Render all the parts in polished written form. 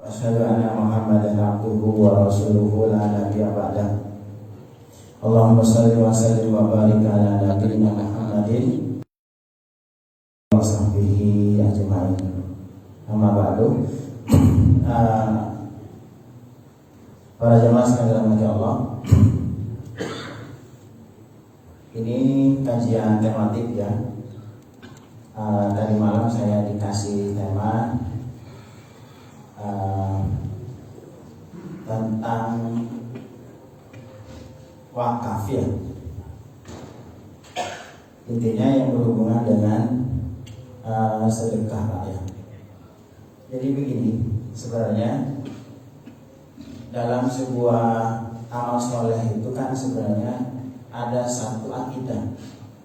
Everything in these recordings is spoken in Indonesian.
Asyhadu anna Muhammadan abduhu wa rasuluhu la nabiyya ba'dah. Allahumma shalli wa sallim wa barik ala nabiyyina Muhammadin wa sahbihi ajma'in. Amma ba'du. Para jemaah sekalian dirahmati Allah. Ini kajian tematik ya. Tadi malam saya dikasih tema tentang wakaf ya. Intinya yang berhubungan dengan sedekah Pak ya. Jadi begini, sebenarnya dalam sebuah amal soleh itu kan sebenarnya ada satu akidah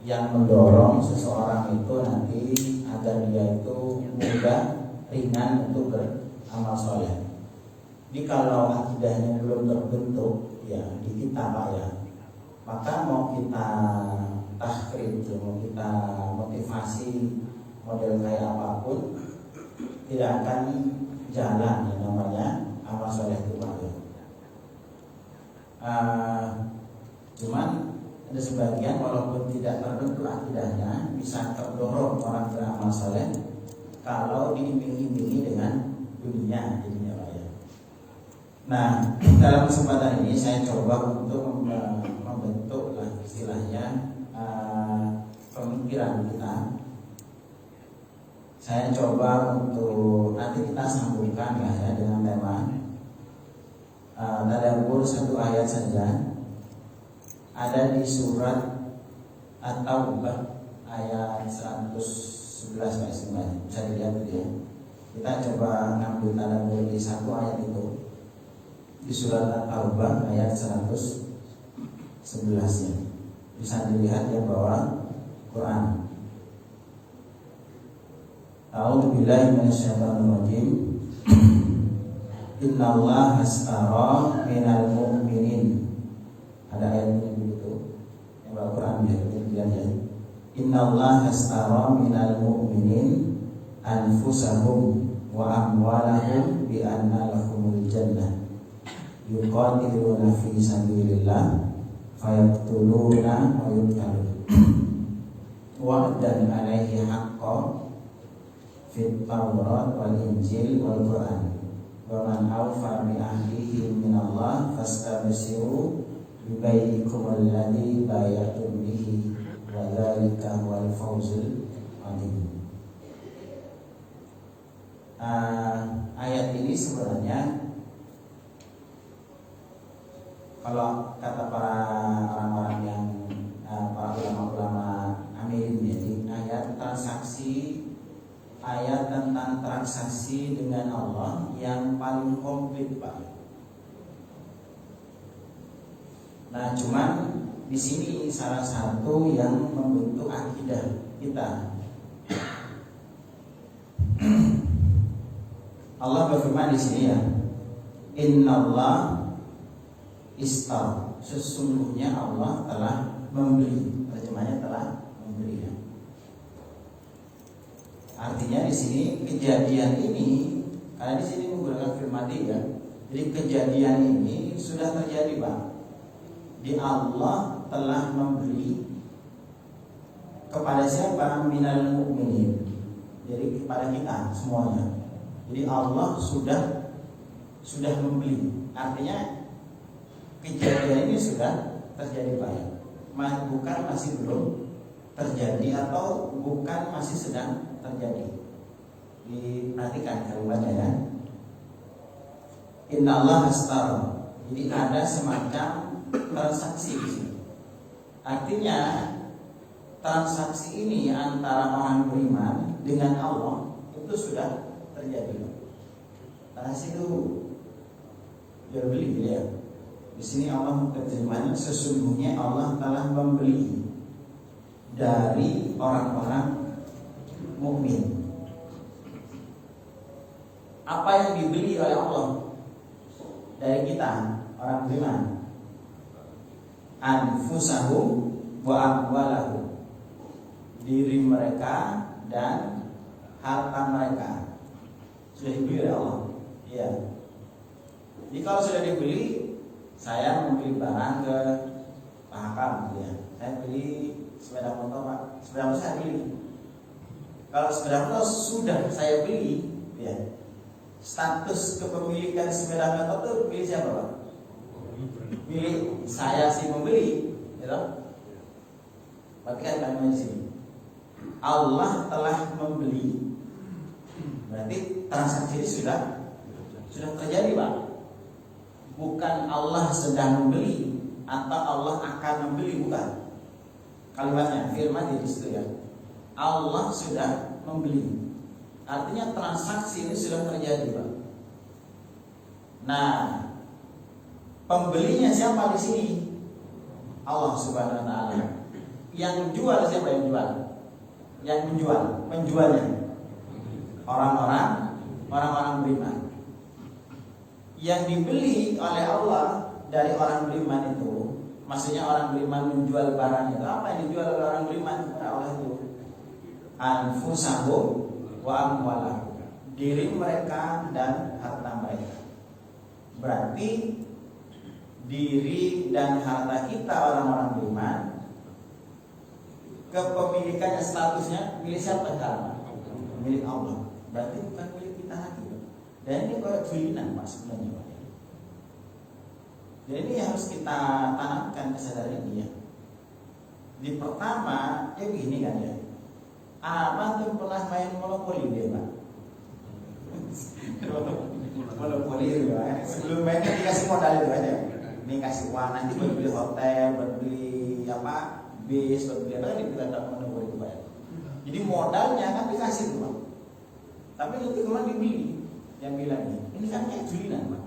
yang mendorong seseorang itu nanti agar dia itu mudah ringan untuk beramal soleh. Jadi kalau akidahnya belum terbentuk ya di kita Pak ya, maka mau kita tahkrij, mau kita motivasi model kayak apapun tidak akan jalan yang namanya amal soleh itu Pak ya. Cuman ada sebagian walaupun tidak terbentuk akidahnya bisa terdorong orang beramal soleh kalau diimbing-imbingi dengan dunia jadinya Pak ya. Nah, dalam kesempatan ini saya coba untuk membentuk lah istilahnya pemikiran kita. Saya coba untuk nanti kita sambungkan ya dengan tema tadabbur satu ayat saja. Ada di surat At-Taubah ayat 111 Pak Ismail. Bisa dilihat ya. Kita coba ngambil tadabbur di satu ayat itu. Di surat At-Taubah ayat 111 ya. Bisa dilihat ya bahwa Quran. A'udzubillahi minasyaitonir rajim. Innallaha astara minal mu'minin. Ada ayat ini begitu. Yang Al-Quran ya. Innallaha astara minal mu'minin anfusahum wa amwalahum bi anna lahumul jannah. Yuqatiluna fi sabilillah fayaqtuluna wa yuqtalun. Wa'dan alaihi haqqan fit Taurat wal Injil wal Quran. Wa man awfa bi ahdihi minallah fastabshiru bibai'ikum alladzi bay'atum bihi wa dzalika huwal fawzul 'adzim. Ayat ini sebenarnya kalau kata para orang-orang yang para ulama-ulama amirin jadi ayat transaksi, ayat tentang transaksi dengan Allah yang paling komplit Pak. Nah, cuman di sini salah satu yang membentuk akidah kita. Allah berfirman di sini ya, Innallah istar, sesungguhnya Allah telah membeli. Terjemahnya telah membeli ya. Artinya di sini kejadian ini, karena di sini menggunakan firmati ya. Jadi kejadian ini sudah terjadi Pak. Di Allah telah membeli kepada siapa? Minal mu'minin. Jadi kepada kita semuanya. Jadi Allah sudah membeli. Artinya kejadian ini sudah terjadi Pak ya. Bukan masih belum terjadi atau bukan masih sedang terjadi. Diperhatikan kalimatnya ya. Innallaha astara. Jadi ada semacam transaksi di sini. Artinya transaksi ini antara orang beriman dengan Allah itu sudah terjadi. Transaksi itu jual beli ya. Di sini Allah terjemahnya sesungguhnya Allah telah membeli dari orang-orang mukmin. Apa yang dibeli oleh Allah dari kita orang beriman? Anfusahum wa amwalahum, diri mereka dan harta mereka sudah dibeli oleh Allah. Ya, Jadi kalau sudah dibeli, saya membeli barang ke Pak Hakam, ya. Saya beli sepeda motor, Pak. Sepeda motor saya beli. Kalau sepeda motor sudah saya beli, ya. Status kepemilikan sepeda motor itu milik siapa, Pak? Milik saya si membeli, gitu. Berarti kan kalimat di sini. Allah telah membeli. Berarti transaksi ini sudah terjadi, Pak. Bukan Allah sedang membeli atau Allah akan membeli, bukan. Kalimatnya firman di situ, ya. Allah sudah membeli. Artinya transaksi ini sudah terjadi, Pak. Nah, pembelinya siapa di sini? Allah Subhanahu wa taala. Yang jual siapa yang jual? Yang menjual, penjualnya orang-orang beriman. Yang dibeli oleh Allah dari orang beriman itu, maksudnya orang beriman menjual barang itu. Apa yang dijual oleh orang beriman kepada Allah itu? Anfusahum wa amwalahum, diri mereka dan harta mereka. Berarti diri dan harta kita orang-orang beriman, kepemilikannya, statusnya milik siapa sekarang? Milik Allah. Berarti bukan milik kita lagi. Dan ini kayak julinan, Pak, sebenarnya, Pak. Jadi ini harus kita tanamkan kesadaran ini, ya. Di pertama, ya begini kan, ya. Abang tuh pernah main monopoli dia, Pak. Monopoli, ya. Sebelum mainnya dikasih modal itu aja. Ini kasih uang nanti buat beli hotel, buat beli apa, bis, buat beli apa, kan kita dapat monopoli itu, Pak. Jadi modalnya kan dikasih tuh, Pak. Tapi nanti kemarin dibeli. Yang bilang ini kan kayak julinan, Pak.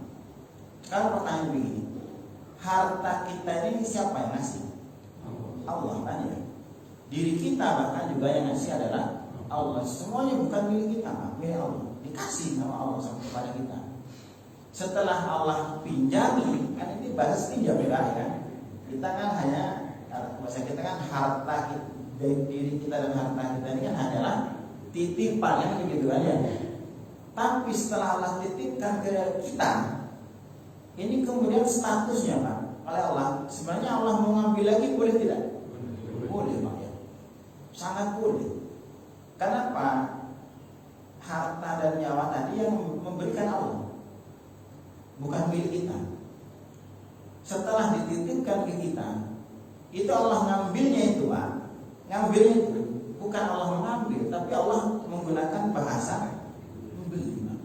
Kalau pertanyaan begini, harta kita ini siapa yang ngasih? Allah kan, ya. Diri kita bahkan juga yang ngasih adalah Allah. Semuanya bukan milik kita, Pak, milik Allah. Dikasih sama Allah sama kepada kita. Setelah Allah pinjami, kan ini bahas pinjam ya, kan? Kita kan hanya, bahasa kita kan harta kita, diri kita dan harta kita ini kan hanyalah titipan, yang begitu kan, ya. Tapi setelah Allah titipkan ke kita, ini kemudian statusnya, Pak, oleh Allah. Sebenarnya Allah mau ngambil lagi, boleh tidak? Boleh, Pak, ya. Sangat boleh. Kenapa? Harta dan nyawa tadi yang memberikan Allah, bukan milik kita. Setelah dititipkan ke kita, itu Allah ngambilnya itu, Pak. Ngambilnya itu bukan Allah mengambil, tapi Allah menggunakan bahasa membeli, Pak.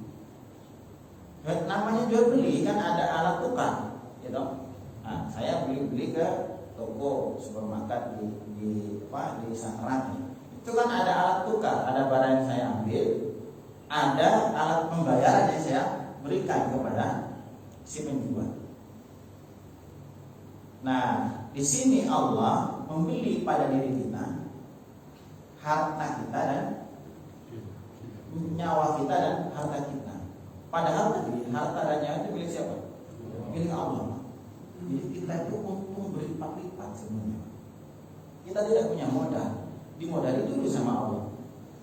Namanya jual beli kan ada alat tukar, gitu. Nah, saya beli ke toko supermarket di Sangrang. Itu kan ada alat tukar, ada barang yang saya ambil, ada alat pembayaran yang saya berikan kepada si penjual. Nah, di sini Allah membeli pada diri kita harta kita dan nyawa kita dan harta kita. Padahal tadi harta dan nyawa itu milik siapa? Milik Allah. Jadi kita itu untung berlipat-lipat sebenarnya. Kita tidak punya modal, dimodali dulu sama Allah,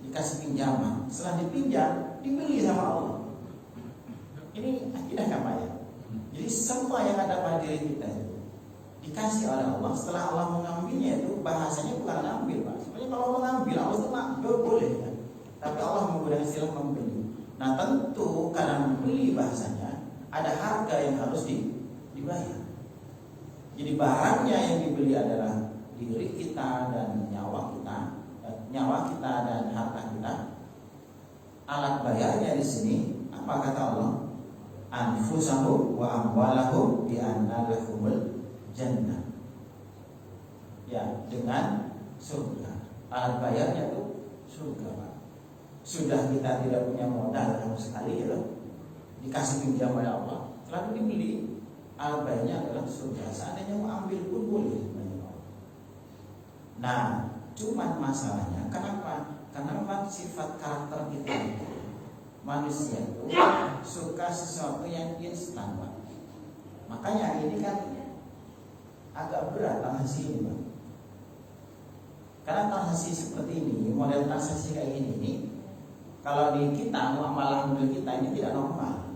dikasih pinjaman, setelah dipinjam dibeli sama Allah. Ini akidah kampanye. Jadi semua yang ada pada diri kita itu dikasih oleh Allah. Setelah Allah mengambilnya itu bahasanya bukan ngambil, Pak. Sebenarnya kalau mengambil Allah itu ngambil boleh, kan? Tapi Allah menggunakan istilah membeli. Nah, tentu karena membeli bahasanya ada harga yang harus dibayar. Jadi barangnya yang dibeli adalah diri kita dan nyawa kita dan harta kita. Alat bayarnya di sini apa kata Allah? Anfusahum wa amwalahum bi anna lahumul jannah. Ya, dengan surga. Alat bayarnya itu surga, Pak. Sudah kita tidak punya modal sama sekali, ya, dikasih pinjam oleh Allah, lalu dibeli. Alat bayarnya adalah surga. Seandainya mau ambil pun boleh. Nah, cuman masalahnya kenapa? Karena memang sifat karakter kita itu, manusia itu suka sesuatu yang instan, Pak. Makanya ini kan agak berat transaksi ini, Pak. Karena transaksi seperti ini, model transaksi kayak ini, kalau di kita, muamalah model kita ini tidak normal.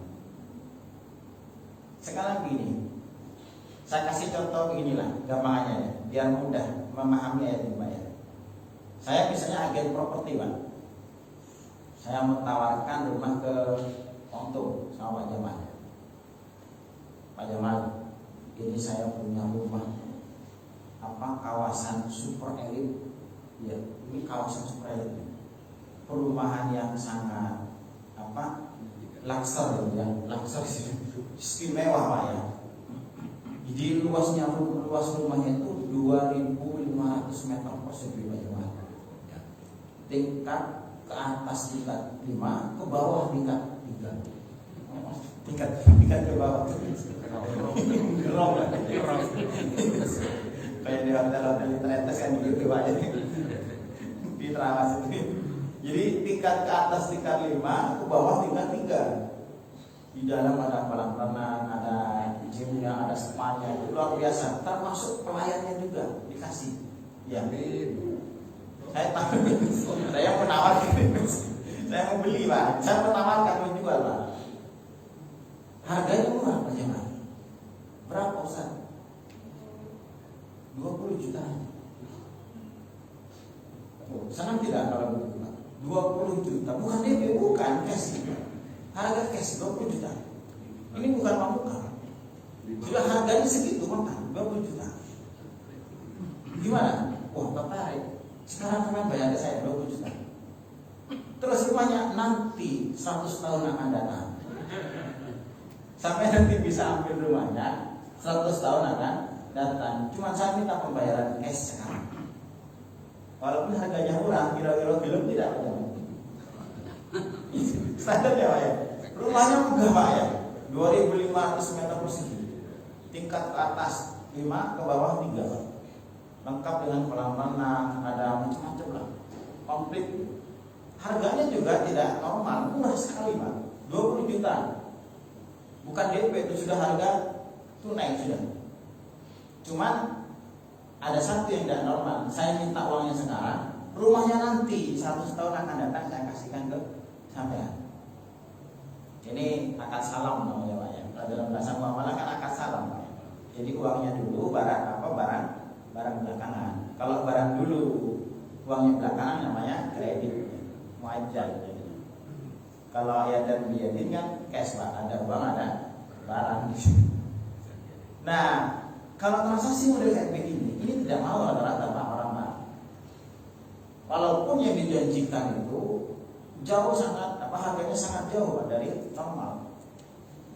Sekarang begini, saya kasih contoh beginilah, gampangannya ya, biar mudah memahami ayat ini Pak ya. Saya misalnya agen properti Pak, saya menawarkan rumah ke Onto sama Pak Jamal. Pak Jamal, ini saya punya rumah kawasan super elit, ya ini kawasan super elit, perumahan yang sangat laksar ya, laksar istimewa Pak ya. Jadi luas rumahnya itu 2.500 meter persegi Pak Jamal. Tingkat ke atas tingkat 5, ke bawah tingkat 3. Tingkat ke bawah gerong kayak di hotel internet kan begitu Pak ya. Di Trawas itu. Jadi tingkat ke atas tingkat 5, ke bawah tingkat 3. Di dalam ada kolam renang, ada gymnya, ada spanya, itu luar biasa. Termasuk pelayannya juga dikasih. Ya, saya tahu, saya menawar, saya mau beli Pak, saya menawarkan menjual Pak. Harganya murah Pak Jamal. Berapa Ustaz? 20 juta. Oh, senang tidak kalau begitu Pak? 20 juta, bukan DP, bukan cash. Harga cash 20 juta. Ini bukan mamuka. Sudah harganya segitu makan 20 juta. Gimana? Wah tertarik. Sekarang kalian bayar ke saya 20 juta. Terus rumahnya nanti 100 tahun akan datang. Sampai nanti bisa ambil rumahnya 100 tahun akan datang. Cuma saya minta pembayaran cash sekarang. Walaupun harganya murah, kira-kira film tidak ada. Standarnya Pak ya. Rumahnya megah Pak ya. 2.500 meter persegi. Tingkat ke atas 5, ke bawah 3 Pak. Lengkap dengan kolam renang, ada macam-macam lah. Komplit. Harganya juga tidak normal, murah sekali Pak. 20 juta. Bukan DP, itu sudah harga tunai sudah. Cuman ada satu yang tidak normal. Saya minta uangnya sekarang, rumahnya nanti 100 tahun akan datang saya kasihkan ke sampean. Ini akad salam namanya Pak ya. Kalau dalam bahasa muamalah kan akad salam Pak. Jadi uangnya dulu, barang belakangan. Kalau barang dulu, uangnya belakangan namanya kredit muajjal. Kalau ayat dan biyadin kan cash Pak, ada uang ada barang. Nah, kalau transaksi model kayak begini, ini tidak mau rata-rata Pak orang Pak. Walaupun yang dijanjikan itu jauh sangat harganya sangat jauh Pak, dari normal,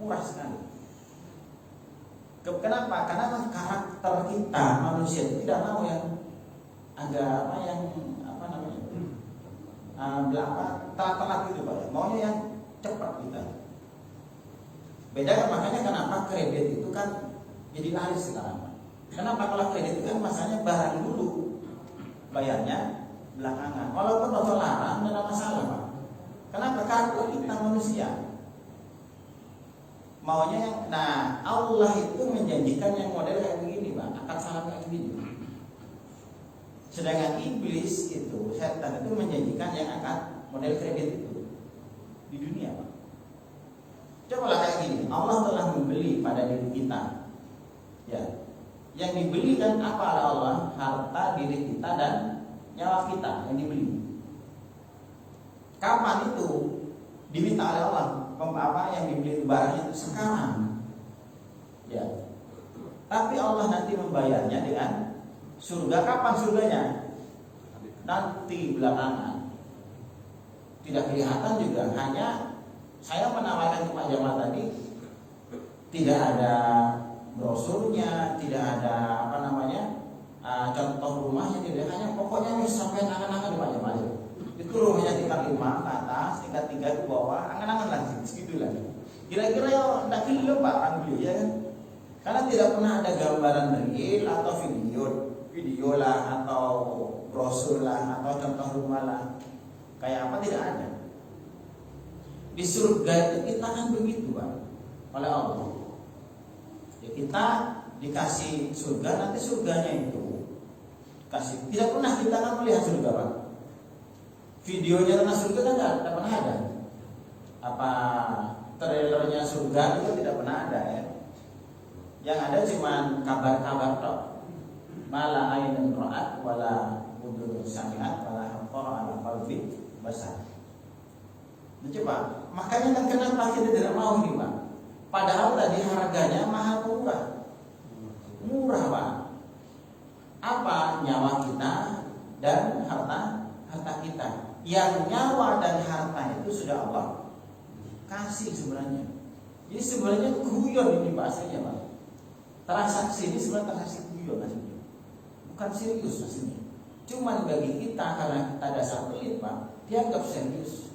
murah sekali. Kenapa? Karena karakter kita manusia itu tidak mau yang agak telat-telat gitu Pak. Maunya yang cepat kita. Beda kan, makanya kenapa kredit itu kan jadi laris sekarang Pak. Kenapa? Kalau kredit itu kan masanya barang dulu, bayarnya belakangan. Walaupun total larang tidak ada masalah Pak. Kenapa? Karena kita manusia maunya yang, nah Allah itu menjanjikan yang model kayak begini Pak, akad salam kayak begini. Sedangkan iblis itu, setan itu menjanjikan yang akad model kredit itu di dunia Pak. Cobalah kayak gini, Allah telah membeli pada diri kita, ya. Yang dibeli kan apa oleh Allah? Harta diri kita dan nyawa kita yang dibeli. Kapan itu diminta oleh Allah? Apa yang dibeli barang itu sekarang, ya. Tapi Allah nanti membayarnya dengan surga. Kapan surganya? Nanti belakangan. Tidak kelihatan juga. Hanya saya menawarkan ke Pak Jamal tadi, tidak ada brosurnya, tidak ada contoh rumahnya, tidak. Hanya pokoknya sampai angan-angan di Pak Jamal. Itu rumahnya tingkat 5 ke atas, tingkat 3 ke bawah, angan-angan lagi, segitu lagi. Kira-kira ya tidak kilo Pak kan beli ya kan? Karena tidak pernah ada gambaran real atau video lah, atau brosur lah, atau contoh rumah lah. Kayak apa tidak ada. Di surga itu kita kan begitu Pak, oleh Allah. Ya, kita dikasih surga, nanti surganya itu kasih. Tidak pernah kita kan melihat surga Pak. Videonya tentang surga kan tidak pernah ada. Apa trailernya surga itu tidak pernah ada ya. Yang ada cuma kabar-kabar tok. Mala ainun ra'at wala udhun sami'at wala khatara ala qalbi basar. Nah, coba, makanya kan kenapa kita tidak mau nih Pak? Padahal tadi harganya mahal murah. Murah Pak. Apa? Nyawa kita dan harta kita. Yang nyawa dan harta itu sudah Allah kasih sebenarnya. Jadi sebenarnya guyon ini Pak aslinya Pak. Transaksi ini sebenarnya transaksi guyon aslinya. Bukan serius aslinya. Cuman bagi kita karena kita dasar pelit Pak, dianggap serius.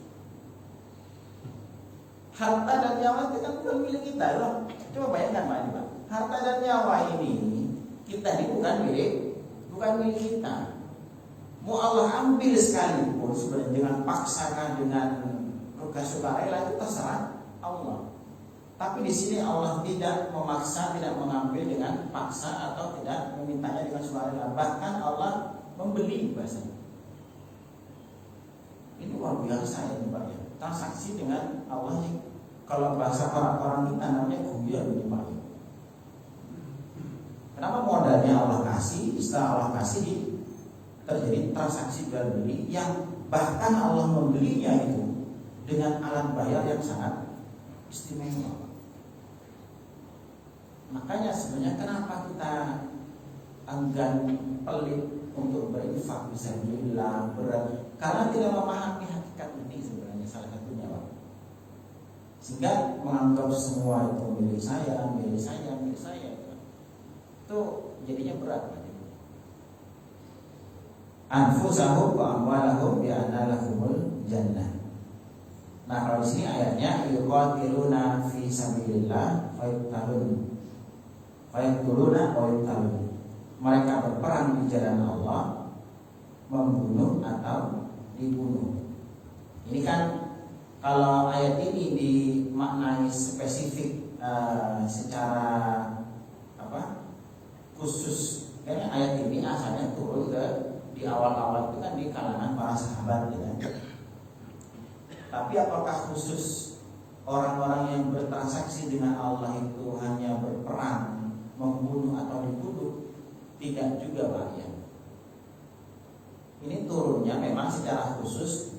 Harta dan nyawa itu kan bukan milik kita loh. Coba bayangkan Pak ini Pak. Harta dan nyawa ini kita ini bukan milik kita. Mau Allah ambil sekalipun sebenarnya dengan paksakan dengan sukarela itu terserah Allah. Tapi di sini Allah tidak memaksa, tidak mengambil dengan paksa atau tidak memintanya dengan sukarela. Bahkan Allah membeli bahasanya. Ini luar biasa ya Pak ya. Transaksi dengan Allah yang kalau bahasa orang-orang kita namanya guyon ini Pak. Kenapa modalnya Allah kasih, setelah Allah kasih terjadi transaksi jual beli yang bahkan Allah membelinya itu dengan alat bayar yang sangat istimewa. Makanya sebenarnya kenapa kita enggan pelit untuk berinfak fisabilillah karena tidak memahami hakikat ini sebenarnya salah satunya Pak. Sehingga menganggap semua itu milik saya. Itu jadinya berat Pak. Anfusahum wa amwalahum bi anna lahumul jannah. Nah, kalau di sini ayatnya yuqatiluna fi sabilillah fayaqtuluna wa yuqtalun. Mereka berperang di jalan Allah, membunuh atau dibunuh. Ini kan kalau ayat ini dimaknai spesifik secara khusus, karena ayat ini asalnya turun di awal-awal itu kan di kalangan para sahabat gitu. Tapi apakah khusus orang-orang yang bertransaksi dengan Allah itu hanya berperang, membunuh atau dibunuh? Tidak juga Pak ya. Ini turunnya memang secara khusus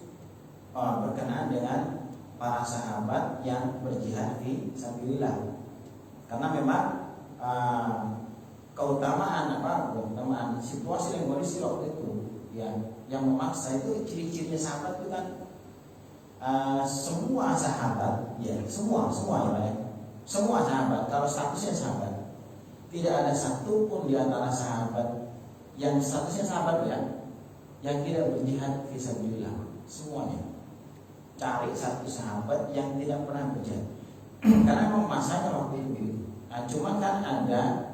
berkenaan dengan para sahabat yang berjihad fi sabilillah. Karena memang keutamaan situasi yang kondisi waktu itu ya, yang memaksa itu ciri-cirinya sahabat itu kan semua sahabat ya, semua ya, semua sahabat kalau statusnya sahabat, tidak ada satu pun di antara sahabat yang statusnya sahabat ya yang tidak berjihad fisabilillah. Semuanya cari satu sahabat yang tidak pernah berjihad karena memang masanya waktu itu. Nah, cuman kan ada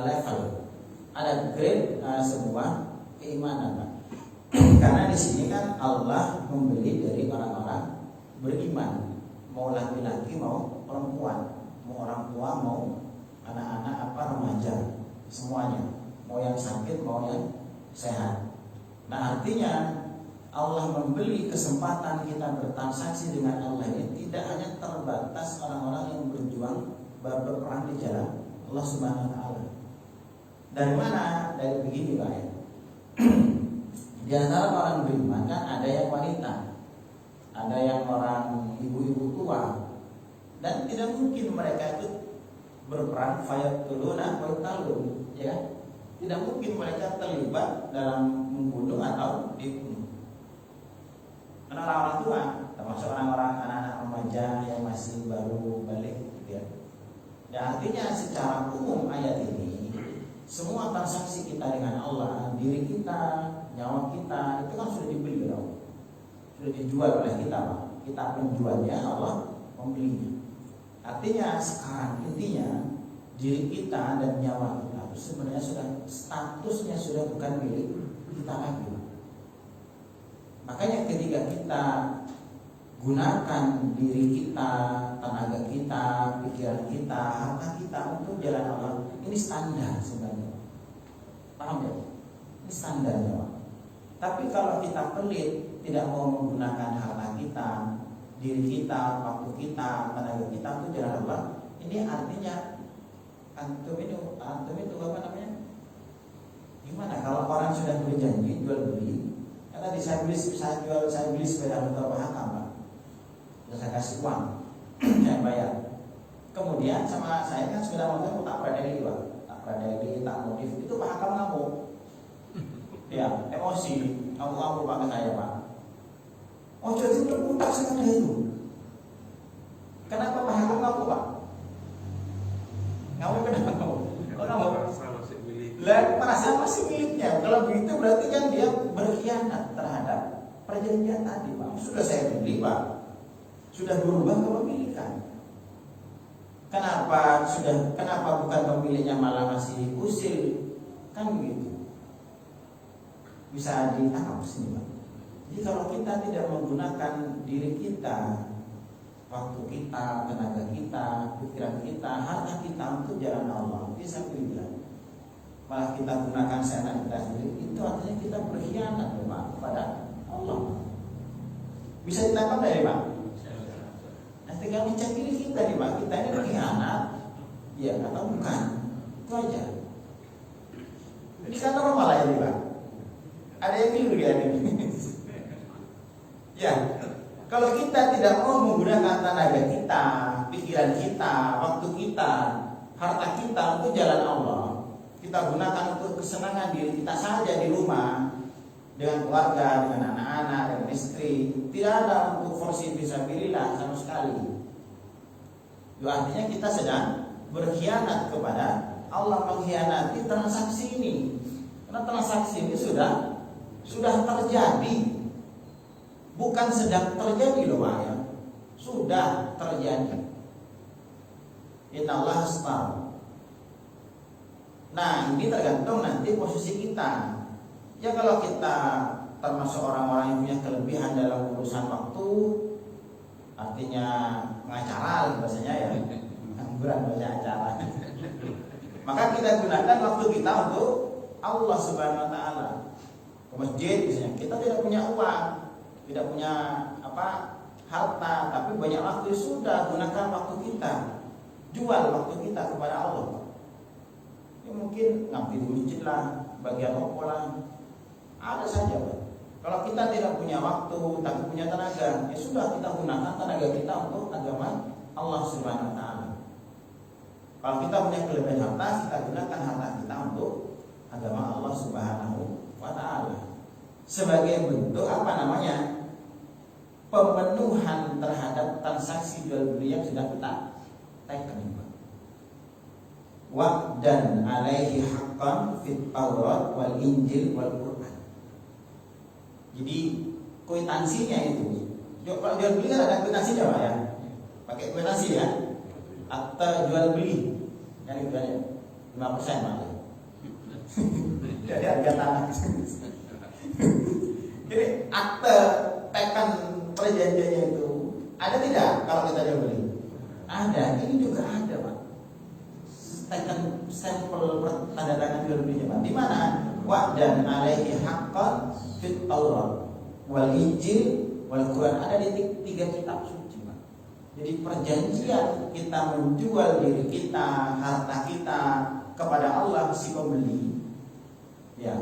level, ada grade sebuah keimanan Pak. Karena di sini kan Allah membeli dari orang-orang beriman, mau laki-laki mau perempuan, mau orang tua mau anak-anak remaja, semuanya, mau yang sakit mau yang sehat. Nah, artinya Allah membeli kesempatan kita bertransaksi dengan Allah ini tidak hanya terbatas orang-orang yang berjuang berperang di jalan Allah Subhanahu wa taala. Dari mana? Dari begini Pak ya. Di antara orang beriman kan ada yang wanita, ada yang orang ibu-ibu tua, dan tidak mungkin mereka itu berperang fayaqtuluna wa yuqtalun, ya. Tidak mungkin mereka terlibat dalam membunuh atau dibunuh. Karena orang tua, termasuk orang-orang anak-anak remaja yang masih baru balik, gitu ya. Ya, artinya secara umum ayat ini semua transaksi kita dengan Allah, diri kita, nyawa kita itu kan sudah dibeli oleh Allah, sudah dijual oleh kita, Pak. Kita penjualnya, Allah membelinya. Artinya sekarang intinya diri kita dan nyawa kita itu sebenarnya sudah statusnya sudah bukan milik kita lagi. Makanya ketika kita gunakan diri kita, tenaga kita, pikiran kita, harta kita untuk jalan Allah, ini standar sebenarnya. Paham ya? Ini standarnya, Pak. Tapi kalau kita pelit, tidak mau menggunakan harta kita, diri kita, waktu kita, tenaga kita untuk jalan Allah, ini artinya antum itu apa namanya? Gimana kalau orang sudah berjanji jual beli? Karena saya beli sepeda motor Pak Hakam, Pak. Terus saya kasih uang, saya bayar. Kemudian sama saya kan sepeda motor tak pradeli, Pak. Tak pradeli, tak modif. Itu Pak Hakam ngamuk. Ya, emosi, ngamuk Pak ke saya, Pak. Oh, jadi berputar sepeda itu. Kenapa Pak Hakam ngamuk, Pak? Ngamuk kenapa ngamuk? Oh, ngamuk. Merasa masih miliknya. Kalau begitu berarti kan dia berkhianat terhadap perjanjian tadi, Pak. Sudah saya beli, Pak. Sudah berubah kepemilikan. Kenapa bukan pemiliknya malah masih usil? Kan begitu. Bisa ditangkap sini, Pak. Jadi kalau kita tidak menggunakan diri kita, waktu kita, tenaga kita, pikiran kita, harta kita untuk jalan Allah, bisa bilang malah kita gunakan seenak kita sendiri, itu artinya kita berkhianat kepada Allah. Bisa ditangkap dari Pak? Nah, tinggal dicek diri kita nih Pak, kita ini berkhianat, ya atau bukan? Itu aja. Ini kan normal aja nih Pak. Ada yang keliru ya ini. Ya, kalau kita tidak mau menggunakan tenaga kita, pikiran kita, waktu kita, harta kita untuk jalan Allah, kita gunakan untuk kesenangan diri kita saja di rumah, dengan keluarga, dengan anak-anak, dengan istri, tidak ada untuk porsi fisabilillah sama sekali. Itu artinya kita sedang berkhianat kepada Allah, mengkhianati transaksi ini. Karena transaksi ini sudah terjadi, bukan sedang terjadi loh Pak ya, sudah terjadi. Innallaha astar. Nah ini tergantung nanti posisi kita. Ya kalau kita termasuk orang-orang yang punya kelebihan dalam urusan waktu, artinya pengacara bahasanya ya, ngangguran bahasa acara, maka kita gunakan waktu kita untuk Allah Subhanahu Wa Taala. Ke masjid misalnya, kita tidak punya uang, tidak punya harta, tapi banyak waktu, sudah gunakan waktu kita, jual waktu kita kepada Allah. Ya mungkin ngambil masjid lah, bagian opo lah, ada saja Pak. Kalau kita tidak punya waktu tapi punya tenaga, ya sudah kita gunakan tenaga kita untuk agama Allah Subhanahu Wa Taala. Kalau kita punya kelebihan harta, kita gunakan harta kita untuk agama Allah Subhanahu Wa Taala. Sebagai bentuk pemenuhan terhadap transaksi jual beli yang sudah kita taken. Wa'dan alaihi haqqan fit Taurat wal Injil wal Quran. Jadi kwitansinya itu, kalau jual beli kan ada kwitansinya Pak ya, pakai kwitansi ya, akta jual beli yang itu aja 5% Pak. Dari harga tanah. Jadi akte tekan perjanjiannya itu ada tidak kalau kita jual beli? Ada, ini juga ada Pak. Tekan stempel tanda tangan jual belinya Pak. Di mana? Wa'dan alaihi haqqan fit Taurat wal Injil wal Quran, ada di 3 kitab suci Pak. Jadi perjanjian kita menjual diri kita, harta kita kepada Allah si pembeli, ya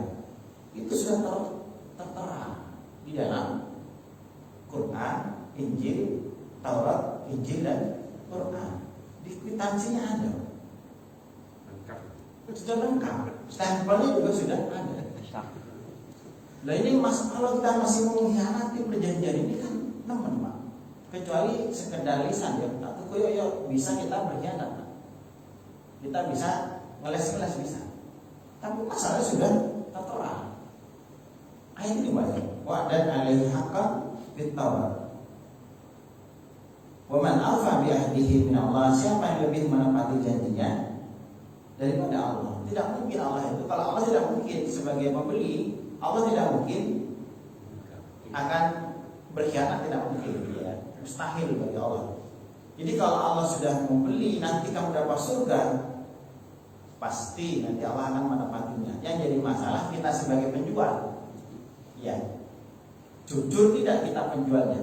itu sudah tertera di dalam Quran, Injil, Taurat, Injil dan Quran. Di kwitansinya ada. Sudah lengkap, stempelnya juga sudah ada. Nah ini kalau kita masih mengkhianati perjanjian ini kan nemen Pak. Kecuali sekedar lisan ya, atau koyo bisa kita berkhianat Pak. Kita bisa ngeles bisa. Tapi masalahnya sudah tertera. Ayat ini Pak. Wa'dan alaihi haqqan fit Taurat. Wa man alfa bi ahdihi min Allah, siapa yang lebih menepati janjinya daripada Allah. Tidak mungkin Allah itu, kalau Allah tidak mungkin sebagai pembeli, Allah tidak mungkin akan berkhianat, tidak mungkin ya. Mustahil bagi Allah. Jadi kalau Allah sudah membeli, nanti kamu dapat surga, pasti nanti Allah akan menepatinya. Yang jadi masalah kita sebagai penjual, ya jujur tidak kita penjualnya,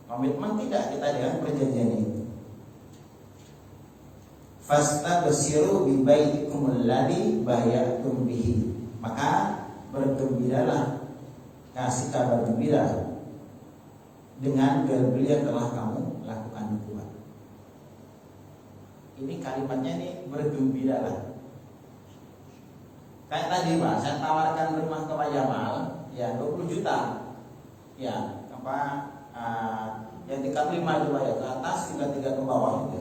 komitmen tidak kita dengan perjanjian itu. Fastabsiru bi bai'ikumul ladzi bay'atum bihi. Maka bergembiralah, kasih kabar gembira dengan jual beli yang telah kamu lakukan itu. Ini kalimatnya nih, bergembiralah. Kayak tadi Pak, saya tawarkan rumah ke Pak Jamal, ya 20 juta. Ya, yang tingkat 5 itu Pak ya, ke atas, tingkat 3 ke bawah gitu.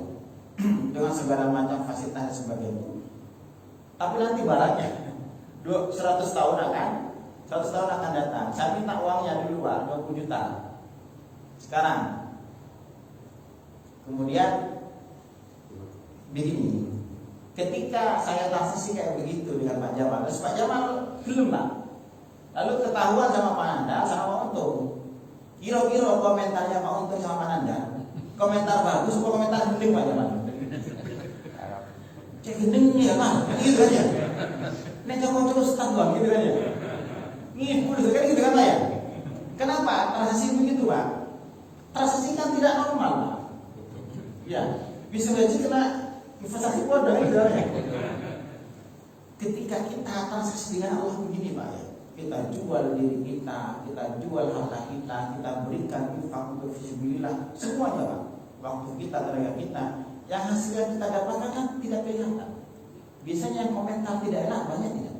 Dengan segala macam fasilitas dan sebagainya. Tapi nanti barangnya 100 tahun akan datang. Saya minta uangnya dulu Pak, 20 juta. Sekarang. Kemudian begini, ketika saya transaksi kayak begitu dengan Pak Jamal, terus Pak Jamal belum Pak. Lalu ketahuan sama Pak Nanda, sama Pak Untung. Kira-kira komentarnya Pak Untung sama Pak Nanda, komentar bagus atau komentar gending Pak Jamal? Cek gending ya Pak, gitu aja. Ini jangan terus tanggung gitu aja. Ini udah kan gitu kan Pak ya? Kenapa transaksi begitu Pak? Transaksi kan tidak normal Pak. Ya, bisa saja kena investasi bodong gitu aja. Ketika kita transaksi dengan Allah begini Pak ya, kita jual diri kita jual harta kita berikan infak untuk fisabilillah, semuanya Pak. Waktu kita, tenaga kita, yang hasilnya kita dapatkan kan tidak kelihatan. Biasanya yang komentar tidak enak banyak tidak.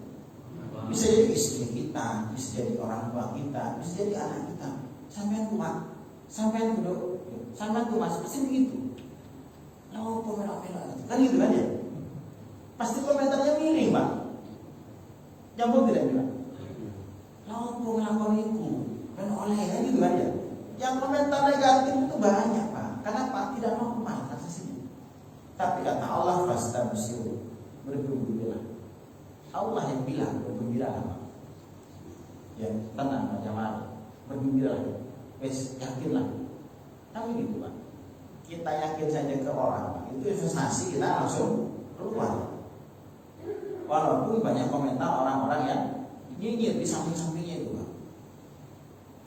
Bisa jadi istri kita, bisa jadi orang tua kita, bisa jadi anak kita. Sampai tua, sampai duduk, sampai tua Mas, pasti begitu. Lalu pemelok-melok kan gitu kan ya. Pasti komentarnya miring Pak. Nyambung tidak bilang? Lalu pengelakoniku kan oleh kan gitu kan ya. Yang komentar negatif itu banyak Pak. Kenapa? Tidak normal kasusnya. Tapi kata Allah fastabsiru, bergembiralah. Allah yang bilang bergembiralah Pak. Ya tenang Pak Jamal, bergembiralah. Wes yakinlah. Tapi gitu Pak. Kita yakin saja ke orang, itu investasi kita langsung keluar. Walaupun banyak komentar orang-orang yang nyinyir di samping-sampingnya itu Pak.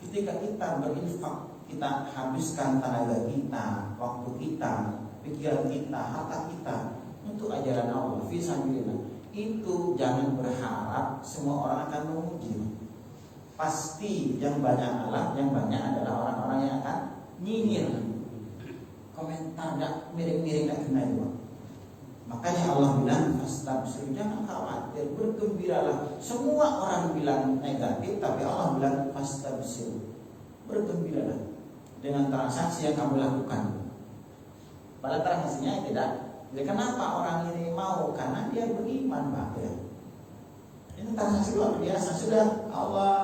Ketika kita berinfak, kita habiskan tenaga kita, waktu kita, pikiran kita, harta kita untuk ajaran Allah, fisabilillah. Itu jangan berharap semua orang akan memuji. Pasti yang banyak adalah orang-orang yang akan nyinyir. Komentar gak miring-miring gak kena itu. Makanya Allah bilang fastabsir, jangan khawatir, bergembiralah. Semua orang bilang negatif, tapi Allah bilang fastabsir, bergembiralah dengan transaksi yang kamu lakukan. Pada transaksinya tidak. Jadi kenapa orang ini mau? Karena dia beriman Pak ya. Ini transaksi luar biasa, sudah Allah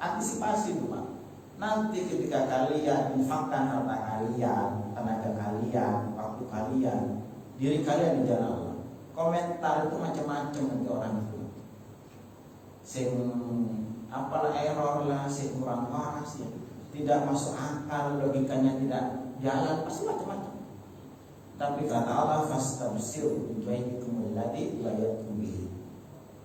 antisipasi itu Pak. Nanti ketika kalian infakkan harta kalian, tenaga kalian, waktu kalian, diri kalian di jalan Allah, komentar itu macam-macam nanti orang itu. Sing apalah error lah, sing kurang waras ya, tidak masuk akal, logikanya tidak jalan, pasti macam-macam. Tapi kata Allah fastabsir bi bai'ikumul ladzi bay'atum bihi.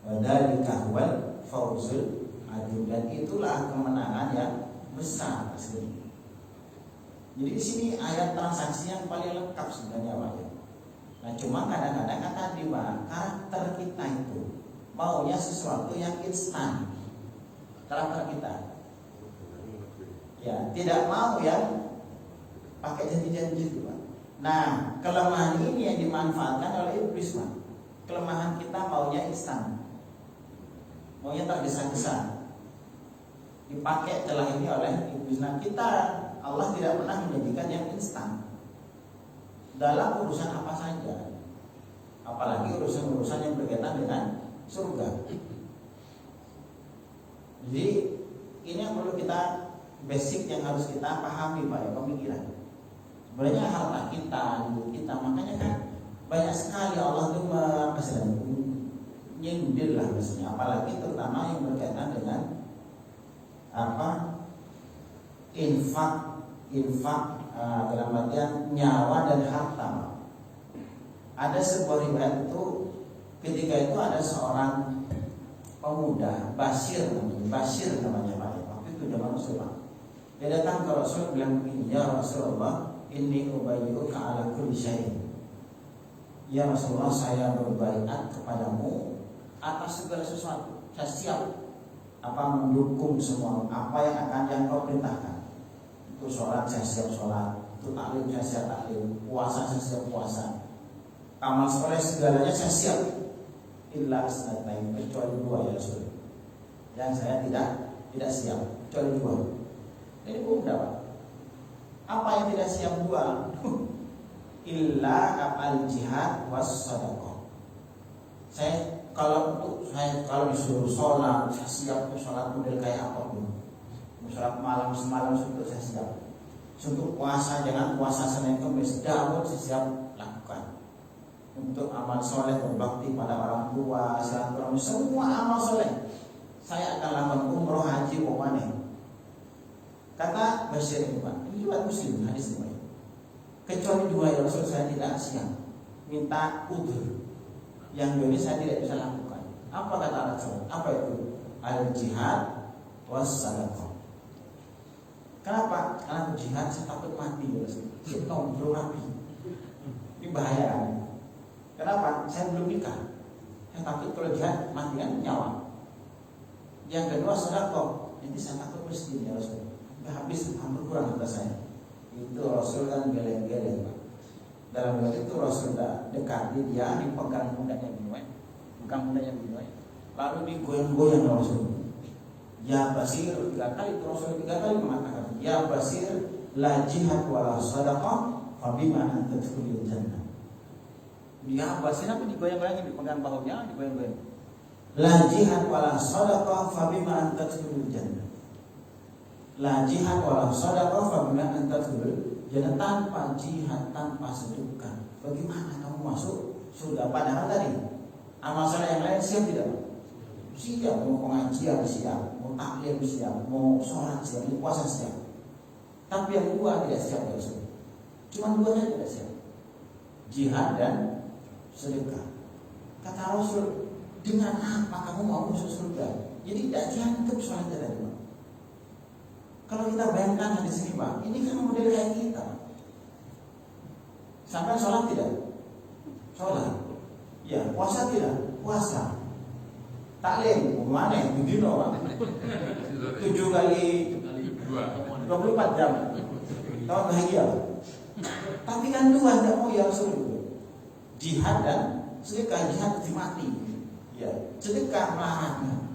Wa dzalika huwal fawzul adzim, dan itulah kemenangan yang besar aslinya. Jadi di sini ayat transaksi yang paling lengkap sebenarnya Pak ya. Nah cuma kadang-kadang kan tadi Pak, karakter kita itu maunya sesuatu yang instan. Karakter kita ya tidak mau yang pakai janji-janji itu Pak. Nah kelemahan ini yang dimanfaatkan oleh iblis Pak. Kelemahan kita maunya instan, maunya tergesa-gesa, dipakai celah ini oleh iblis. Nah kita, Allah tidak pernah menjadikan yang instan dalam urusan apa saja, apalagi urusan-urusan yang berkaitan dengan surga. Jadi ini yang perlu kita, basic yang harus kita pahami Pak ya, pemikiran. Sebenarnya harta kita, hidup kita, makanya kan banyak sekali Allah itu menyindir lah misalnya, apalagi terutama yang berkaitan dengan infak dalam artian nyawa dan harta. Ada sebuah riwayat itu, ketika itu ada seorang pemuda Bashir namanya Pak. Waktu itu zaman Rasulullah. Dia datang ke Rasul bilang begini, ya Rasulullah, inni ubayyi'uka ala kulli syai'. ya Rasulullah, saya berbaiat kepadamu atas segala sesuatu. Saya siap mendukung semua apa yang kau perintahkan. Itu sholat saya siap sholat, itu taklim saya siap taklim, puasa saya siap puasa, amal soleh segalanya saya siap. Illa asnatain, kecuali dua ya Rasul, yang saya tidak siap, kecuali dua. Ini berapa? Apa yang tidak siap dua? Illa al jihad was sadaqah. Saya kalau disuruh sholat, saya siap sholat model kayak apapun. Sholat malam semalam untuk saya siap. Untuk puasa, jangan puasa Senin Kamis, Daud saya siap lakukan. Untuk amal soleh, berbakti pada orang tua, silaturahmi, semua amal soleh saya akan lakukan. Umroh, haji, pokoknya. Kata Bashir ini Pak, ini riwayat Muslim hadis ini. Kecuali dua ya Rasul, saya tidak siap. Minta udzur. Yang dua ini saya tidak bisa lakukan. Apa kata Rasul? Apa itu? Al-jihad was sadaqah. Kenapa? Karena jihad saya takut mati ya Rasul. Saya belum mati. Ini bahaya kan? Kenapa? Saya belum nikah. Saya takut kalau jihad mati kan nyawa. Yang kedua sedekah. Jadi saya takut miskin ya Rasul. Habis hampir kurang harta saya. Itu Rasul kan geleng-geleng Pak. Dalam waktu itu Rasul sudah dekati dia, dipegang mudanya Binoi, lalu digoyang-goyang Rasul. Ya Basir, 3 kali itu Rasul 3 kali mengatakan, ya Basir, la jihad wala sadaqah, fabima anta tadkhulul jannah. Ya Basir, apa digoyang-goyangin, dipegang bahunya, digoyang-goyang. La jihad wala sadaqah, fabima anta tadkhulul jannah. La jihad wala sadaqah, fabima anta tadkhulul. Jadi tanpa jihad, tanpa sedekah, bagaimana kamu masuk surga? Padahal tadi amal soleh yang lain siap tidak? Siap, mau pengajian siap, mau taklim siap, mau sholat siap, mau puasa siap. Tapi yang dua tidak siap ya Rasul. Cuma dua saja tidak siap, jihad dan sedekah. Kata Rasul, dengan apa kamu mau masuk surga? Jadi tidak dianggap sholat tadi. Kalau kita bayangkan di sini Pak, ini kan model kayak kita. Sampai sholat tidak? Sholat. Ya, puasa tidak? Puasa. Taklim, mana? Budino Pak. 7 kali 24 jam. Tahu bahagia. Tapi kan dua tidak mau ya Rasul. Jihad dan sedekah. Jihad mati. Ya, sedekah melarang.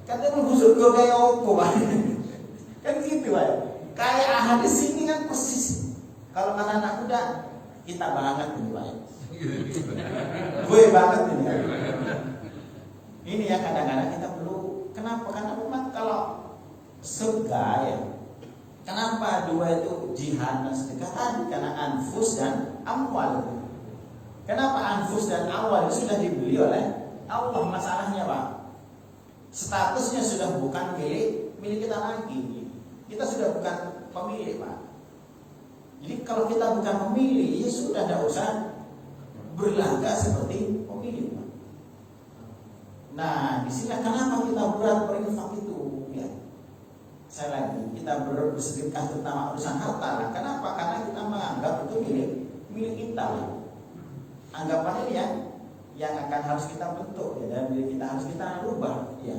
Katanya mau surga kayak apa Pak? Kan gitu Pak. Kayak hadis ini kan persis. Kalau kata anak muda, kita banget ini Pak. Gue banget ini. Ini ya kadang-kadang kita perlu. Kenapa? Karena memang kalau surga ya, kenapa dua itu jihad dan sedekah tadi? Karena anfus dan amwal. Kenapa anfus dan amwal sudah dibeli oleh Allah? Masalahnya Pak, statusnya sudah bukan milik kita lagi. Kita sudah bukan pemilik Pak. Jadi kalau kita bukan pemilik, ya sudah tidak usah berlagak seperti pemilik Pak. Nah, di sini kenapa kita berat berinfak itu? Ya, saya lagi kita bersedekah terutama urusan harta. Nah, kenapa? Karena kita menganggap itu milik kita. Anggapan ini yang akan harus kita bentuk ya, dan kita harus kita rubah ya,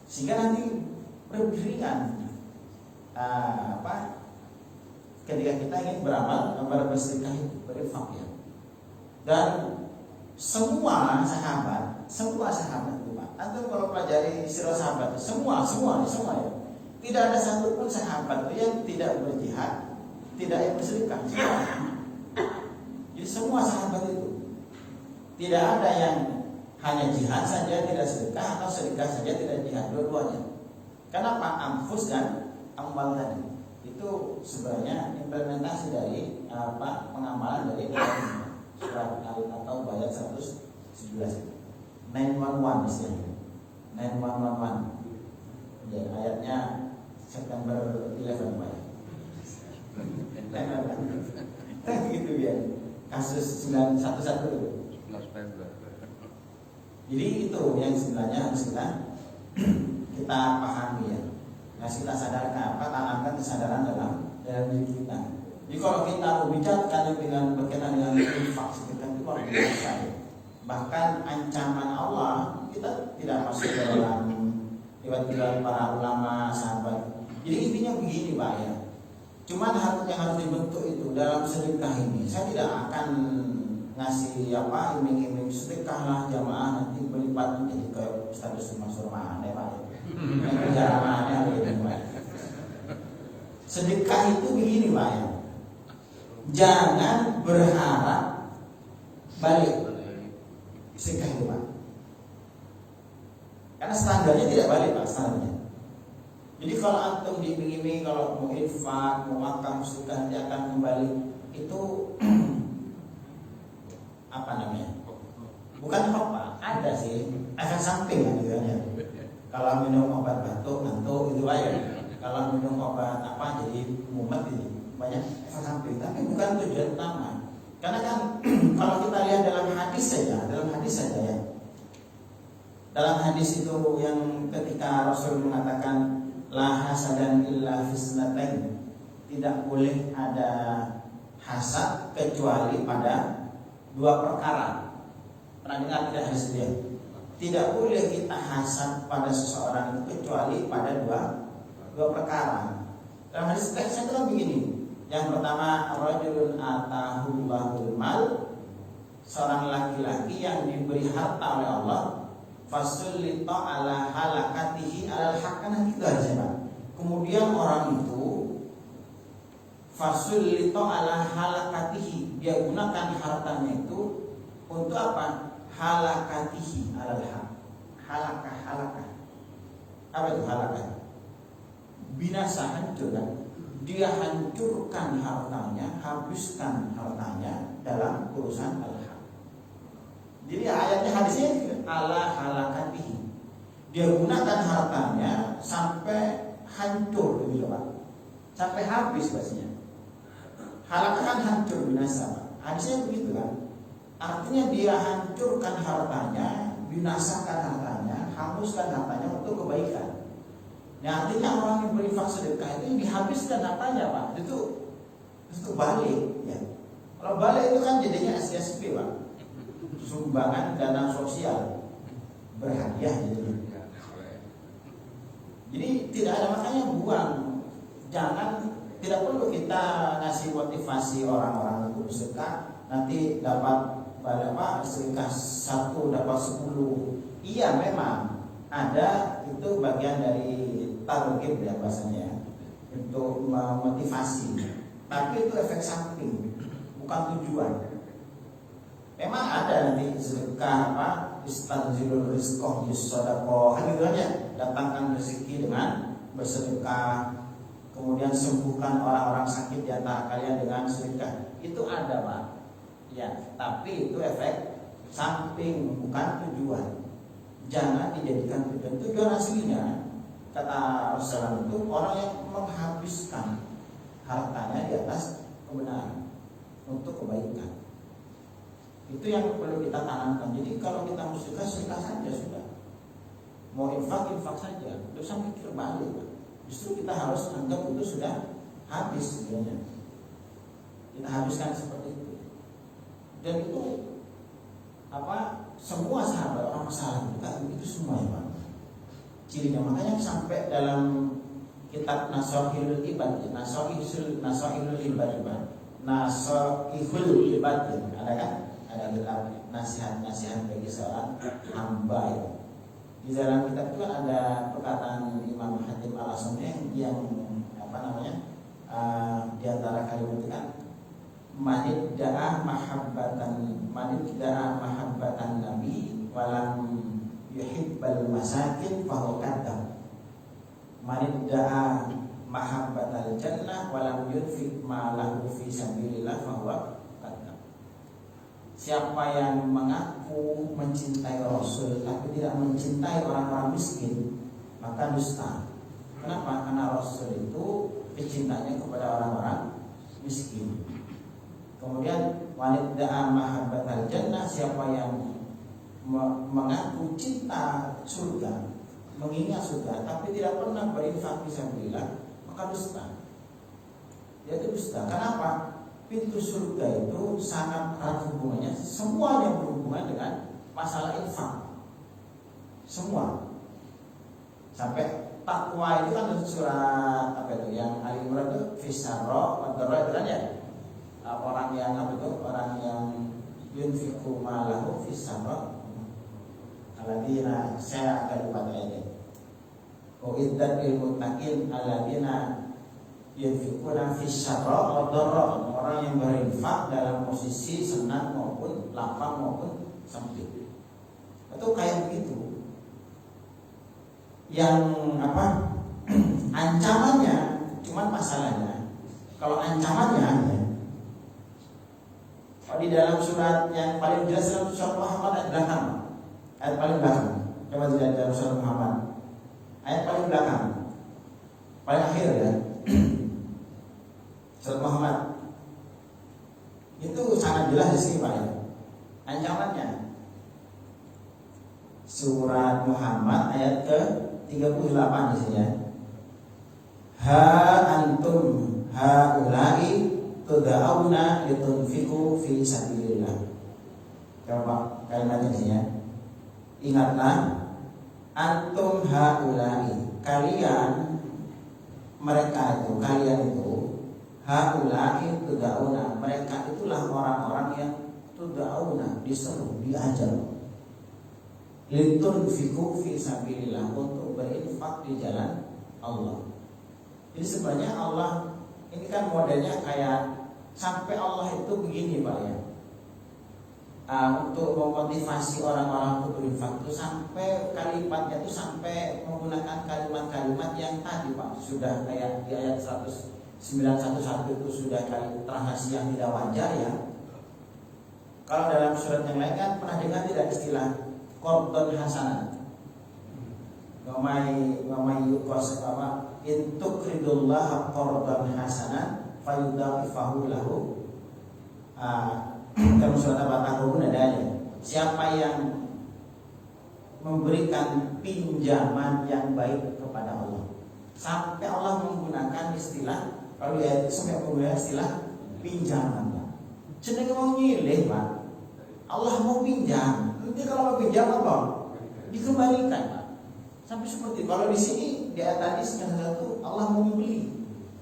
sehingga nanti beriringan ketika kita ingin beramal bersedekah berinfak ya. Dan semua sahabat itu Pak, antum kalau pelajari sirah sahabat semua ya, tidak ada satupun sahabat itu yang tidak berjihad, tidak yang bersedekah. Jadi semua sahabat itu tidak ada yang hanya jihad saja tidak sedekah, atau sedekah saja tidak jihad, dua-duanya. Kenapa? Anfus dan amwal tadi itu sebenarnya implementasi dari pengamalan dari surat Al-Taubah ayat 111, 911 istilahnya, 911 ya, ayatnya September 11 Pak. Gitu ya, kasus 911 itu. Jadi itu yang sebenarnya harus kita pahami ya. Harus kita sadarkan tanamkan kesadaran dalam diri kita. Jadi kalau kita berbicara dengan berkaitan dengan infak sedekah itu luar biasa. Bahkan ancaman Allah kita tidak masuk dalam riwayat para ulama sahabat. Jadi intinya begini Pak ya. Cuman yang harus dibentuk itu dalam sedekah ini. Saya tidak akan ngasih iming-iming sedekah lah jamaah nanti berlipat menjadi kayak status Surma aneh Pak. Yang perjalanannya gitu Pak. Sedekah itu begini Pak ya. Jangan berharap balik sedekah itu Pak. Karena standarnya tidak balik Pak standarnya. Jadi kalau antum diiming-iming kalau mau infak, mau wakaf, sedekah dia akan kembali itu apa namanya? Bukan hoax Pak, ada sih efek samping kan gitu ya. Kalau minum obat batuk, ngantuk itu aja. Kalau minum obat apa jadi mumet ini banyak efek samping. Tapi bukan tujuan utama. Karena kan kalau kita lihat dalam hadis saja ya. Dalam hadis itu yang ketika Rasul mengatakan la hasadan illa fisnatain, tidak boleh ada hasad kecuali pada dua perkara. Pernah dengar tidak hadis dia? Tidak boleh kita hasad pada seseorang itu kecuali pada dua perkara. Dalam hadis teksnya itu begini. Yang pertama, rajulun atahullahul mal, seorang laki-laki yang diberi harta oleh Allah, fasulita ala halakatihi alal haqqan, gitu aja Pak. Kemudian orang itu fasulita ala halakatihi, dia gunakan hartanya itu untuk apa? Halakatihi alal haq. Halakah. Apa itu halakah? Binasa, hancur kan? Dia hancurkan hartanya, habiskan hartanya dalam urusan al-haq. Jadi ayatnya hadisnya ala halakatihi. Dia gunakan hartanya sampai hancur gitu Pak. Sampai habis bahasanya. Halakah kan hancur, binasa Pak. Hadisnya begitu kan. Artinya dia hancurkan hartanya, binasakan hartanya, hapuskan hartanya untuk kebaikan. Nah, artinya orang yang berinfak sedekah itu dihabiskan hartanya Pak. Itu balik ya. Kalau balik itu kan jadinya SSP Pak. Sumbangan dana sosial berhadiah gitu. Jadi tidak ada, makanya buang. Tidak perlu kita ngasih motivasi orang-orang untuk bersedekah nanti dapat sedekah 1 dapat 10. Iya memang ada, itu bagian dari target ya bahasanya untuk memotivasi. Tapi itu efek samping, bukan tujuan. Memang ada nanti sedekah istanzilul rizqah bisadaqah, kan gitu aja. Datangkan rezeki dengan bersedekah. Kemudian sembuhkan orang-orang sakit di antara kalian dengan sedekah. Itu ada Pak. Ya, tapi itu efek samping, bukan tujuan. Jangan dijadikan tujuan. Tujuan aslinya kata Rasulullah itu orang yang menghabiskan hartanya di atas kebenaran untuk kebaikan. Itu yang perlu kita tanamkan. Jadi kalau kita mau sedekah saja sudah. Mau infak saja. Tidak usah mikir balik. Justru kita harus anggap itu sudah habis sebenarnya. Kita habiskan seperti itu. Dan itu semua sahabat orang masalah itu semua ya Pak. Cirinya makanya sampai dalam kitab Nasoihul Ibad, Nasoihul Ibad ada kan? Ada kitab nasihat bagi seorang hamba ya. Di dalam kitab itu ada perkataan Imam Hatim Al-Asmi yang di antara kalimat itu kan manidda'a mahabbatan nabi walam yuhibbal masakin fahuwa kadzdzab. Manidda'a mahabbatal jannah walam yunfiq ma lahu fi sabilillah fahuwa kadzdzab. Siapa yang mengaku mencintai Rasul tapi tidak mencintai orang-orang miskin, maka dusta. Kenapa? Karena Rasul itu cintanya kepada orang-orang miskin. Kemudian wanita mahabbatal jannah, siapa yang mengaku cinta surga, mengingat surga tapi tidak pernah berinfak fisabilillah, maka dusta. yaitu dusta. Kenapa? Pintu surga itu sangat erat hubungannya, semuanya berhubungan dengan masalah infak. Semua. Sampai takwa itu kan surat apa itu yang Ali Imran itu fisarro, wadorro itu kan ya. Orang yang apa itu? Orang yang yunfiqu malahu fisarro. Alladzina, saya akan lupa ayatnya. Uiddat lil muttaqin alladzina yunfiquna fisarro wadorro. Orang yang berinfak dalam posisi senang maupun lapang maupun sempit. Itu kayak begitu. Yang apa? Ancamannya, cuman masalahnya kalau ancamannya ya, kalau di dalam surat yang paling jelas dalam surat Muhammad ayat belakang, ayat paling belakang. Coba dilihat dalam surat Muhammad ayat paling belakang, paling akhir ya. Surat Muhammad itu sangat jelas di sini Pak ya. Ancamannya surat Muhammad ayat ke 38 di sini ya. Ha antum haula'i tud'auna litunfiqu fi sabilillah. Coba kalimatnya di sini ya. Ingatlah antum haula'i, kalian mereka itu, kalian itu haula'i tud'auna, mereka itulah orang-orang yang tud'auna, diseru, diajar litunfiqu fi sabilillah, untuk berinfak di jalan Allah. Jadi sebenarnya Allah ini kan modelnya kayak sampai Allah itu begini Pak ya, untuk memotivasi orang-orang untuk berinfak itu sampai kalimatnya itu sampai menggunakan kalimat-kalimat yang tadi Pak, sudah kayak di ayat 911 itu sudah kalimat transaksi yang tidak wajar ya. Kalau dalam surat yang lain kan pernah dengar tidak istilah qardun hasanah. Wa yuqas apa intuk ridullah qardun hasanah fayudha'ifahu lahu. Dalam surat Al-Baqarah ada ya. Siapa yang memberikan pinjaman yang baik kepada Allah, sampai Allah menggunakan istilah, kalau dia sampai menggunakan istilah pinjaman Pak. Jenenge mau nyilih Pak. Allah mau pinjam. Nanti kalau mau pinjam apa? Dikembalikan Pak. Sampai seperti kalau di sini di ayat tadi satu Allah mau membeli,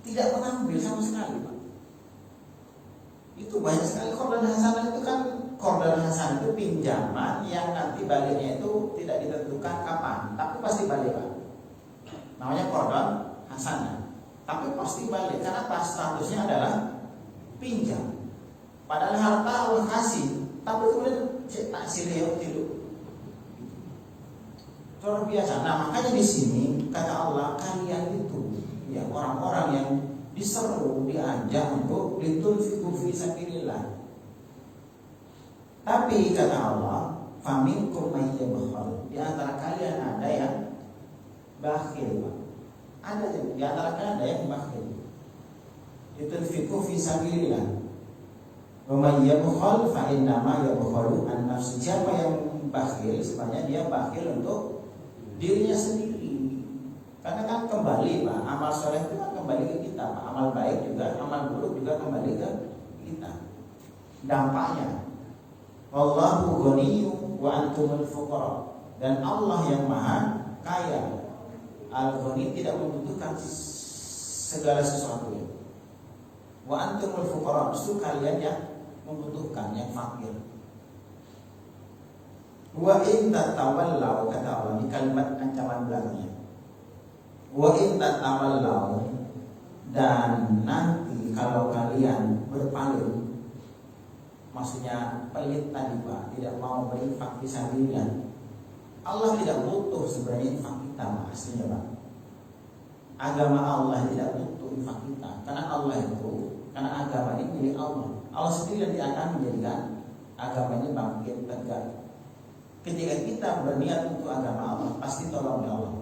tidak mengambil sama sekali Pak. Itu banyak sekali qardun hasanah itu kan, qardun hasanah itu pinjaman yang nanti baliknya itu tidak ditentukan kapan, tapi pasti balik Pak. Namanya qardun hasanah. Tapi pasti balik karena statusnya adalah pinjam. Padahal harta Allah kasih, tapi kemudian tak silih tidur. Luar biasa. Nah makanya di sini kata Allah, kalian itu ya orang-orang yang diseru, diajak untuk litunfiqu fi sabilillah. Tapi kata Allah, faminkum may yabkhal. Di antara kalian ada yang bakhil. Ada di antara kalian ada yang bakhil. Litunfiqu fi sabilillah. Wa may yabkhal fa innama yabkhalu an nafsi. Siapa yang bakhil sebenarnya dia bakhil untuk dirinya sendiri. Karena kan kembali Pak, amal soleh itu kan kembali ke kita Pak. Amal baik juga, amal buruk juga kembali ke kita. Dampaknya wallahu ghaniyyu wa antumul fuqara. Dan Allah yang maha kaya, al-ghani, tidak membutuhkan segala sesuatu. Wa antumul fuqara, justru kalian yang membutuhkan, yang fakir. Wa in tatawallaw, kata Allah di kalimat ancaman belakangnya. Wa in tatawallaw, dan nanti kalau kalian berpaling, maksudnya pelit tadi Pak, tidak mau berinfak fisabilillah. Allah tidak butuh sebenarnya infak kita Pak, aslinya Pak. Agama Allah tidak butuh infak kita, karena Allah itu, karena agama ini milik Allah. Allah sendiri yang akan menjadikan agamanya bangkit tegak. Ketika kita berniat untuk agama Allah, pasti tolong oleh Allah.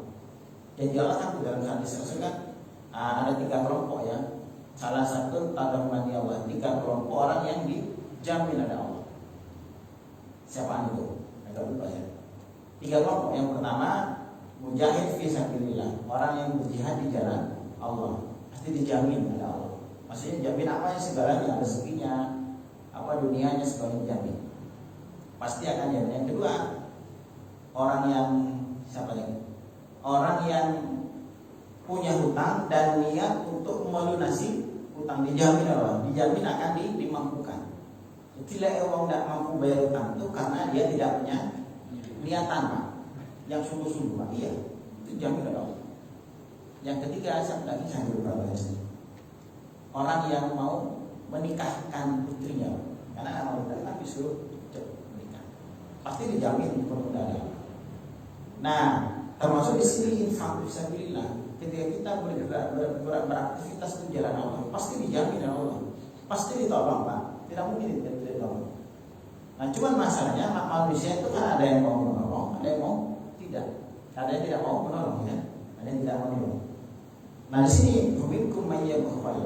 Jadi Allah kan dalam hadis Rasul kan ada 3 kelompok ya. Salah satu tadamani Allah, 3 kelompok orang yang dijamin ada Allah. Siapa itu? Agak lupa ya. 3 kelompok. Yang pertama, mujahid fi sabilillah, orang yang berjihad di jalan Allah, pasti dijamin ada Allah. Maksudnya jamin apa yang segalanya, rezekinya, apa dunianya semuanya dijamin. Pasti akan jamin. Yang kedua, orang yang orang yang punya hutang dan niat untuk melunasi hutang, dijamin Allah, dijamin akan dimampukan. Bila orang tidak mampu bayar hutang itu karena dia tidak punya niatan Pak, yang sungguh-sungguh Pak. Iya, itu jamin Allah. Yang ketiga, saya lupa bahas. Orang yang mau menikahkan putrinya, karena anak muda tapi suruh menikah, pasti dijamin permudahan. Nah, termasuk di sini infak fisabilillah. Ketika kita beraktivitas di jalan Allah, pasti dijamin Allah, pasti ditolong Pak. Tidak mungkin tidak ditolong. Nah, cuman masalahnya manusia itu kan ada yang mau menolong, ada yang mau tidak, ada yang tidak mau menolong ya, ada yang tidak mau menolong. Nah, di sini hukum mayyabkhal,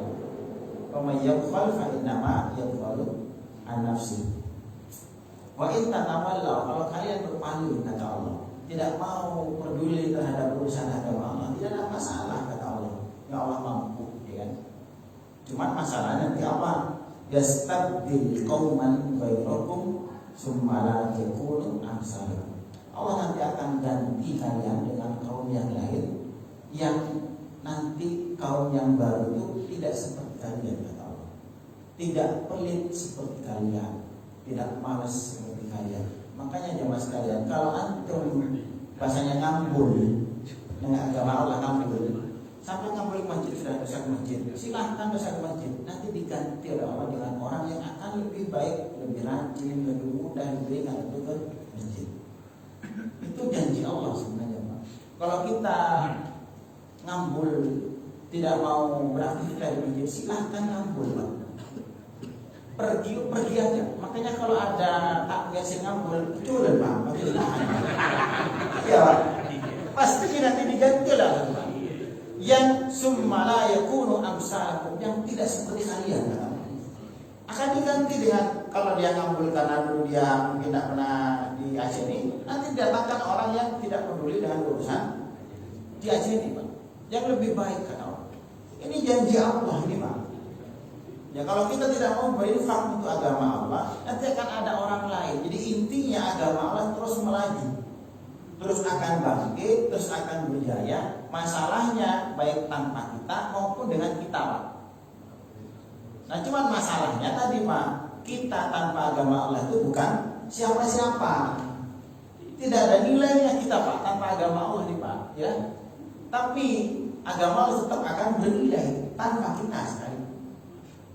mayyabkhal fa innama yabkhalu an nafsi. Wa in tatawalla, kalau kalian berpaling kata Allah, tidak mau peduli terhadap urusan agama Allah, tidak ada masalah kata Allah. Ya Allah mampu, ya kan? Cuman masalahnya nanti apa? Yastabdil qauman ghairakum summa la yakunu amsalakum. Allah nanti akan ganti kalian dengan kaum yang lain, yang nanti kaum yang baru itu tidak seperti kalian kata Allah. Tidak pelit seperti kalian, tidak malas seperti kalian. Makanya jemaah sekalian, kalau antum bahasanya ngambul dengan agama Allah, ngambul sampai ngambul masjid, sudah dosa masjid, silahkan dosa masjid, nanti diganti oleh Allah dengan orang yang akan lebih baik, lebih rajin, lebih mudah, lebih ringan untuk ke masjid. Itu janji Allah sebenarnya Pak. Kalau kita ngambul tidak mau beraktivitas di masjid, silahkan ngambul Pak. Pergi aja. Makanya kalau ada takbir sing ngambul, culen Pak, ya Pak. Pasti nanti diganti lah Pak. Yang summa la yakunu amsalakum, yang tidak seperti kalian Pak. Akan diganti dengan, kalau dia ngambul karena dulu dia mungkin tidak pernah di Aceh ini, nanti datangkan orang yang tidak peduli dengan urusan di Aceh ini Pak, yang lebih baik kata Allah. Ini janji Allah ini Pak. Ya kalau kita tidak mau berinfak untuk agama Allah, nanti akan ada orang lain. Jadi intinya agama Allah terus melaju, terus akan bangkit, terus akan berjaya. Masalahnya baik tanpa kita maupun dengan kita Pak. Nah cuman masalahnya tadi Pak, kita tanpa agama Allah itu bukan siapa-siapa. Tidak ada nilainya kita Pak tanpa agama Allah nih Pak, ya. Tapi agama Allah tetap akan bernilai tanpa kita sekali.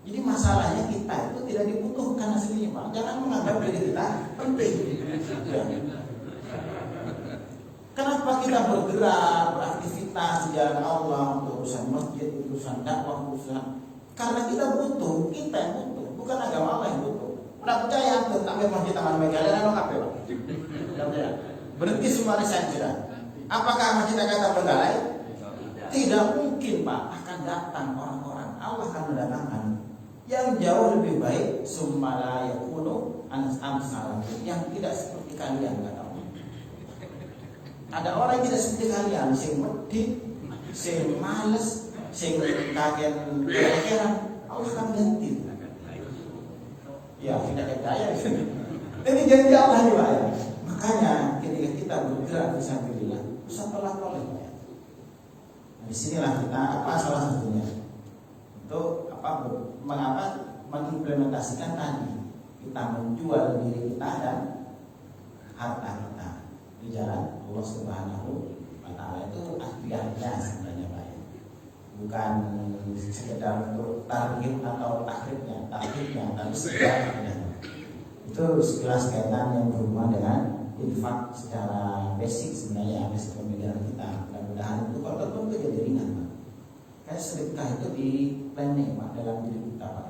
Jadi masalahnya kita itu tidak dibutuhkan aslinya Pak. Jangan menganggap diri kita penting. Kenapa kita bergerak, beraktivitas di jalan Allah, untuk urusan masjid, urusan dakwah, urusan, karena kita butuh, kita yang butuh, bukan agama Allah yang butuh. Udah percaya tuh, ambil masjid taman Megalan atau apa Pak? Udah percaya? Berhenti semua resign sudah. Apakah masjid akan terbengkalai? Tidak mungkin Pak, akan datang orang-orang, Allah akan mendatangkan yang jauh lebih baik, summa la yakunu amsalakum, yang tidak seperti kalian kata Allah. Ada orang yang tidak seperti kalian, sing medit, sing males, sing kaget kira-kira, Allah akan ganti. Ya tidak percaya. Ini janji Allah nih Pak. Makanya ketika kita bergerak fisabilillah, usah tolak-tolak ya. Nah, disinilah kita salah satunya untuk mengapa mengimplementasikan tadi, kita menjual diri kita dan harta kita di jalan Allah Subhanahu wa Ta'ala. Itu akhirnya sebenarnya Pak ya. Bukan sekedar untuk target atau takribnya, tapi sebenarnya itu sekelas kaitan yang berhubungan dengan infak secara basic sebenarnya, basic pemikiran kita. Mudah-mudahan itu kalau tertentu jadi ringan Pak. Kayak sedekah itu di planning Pak dalam diri kita Pak.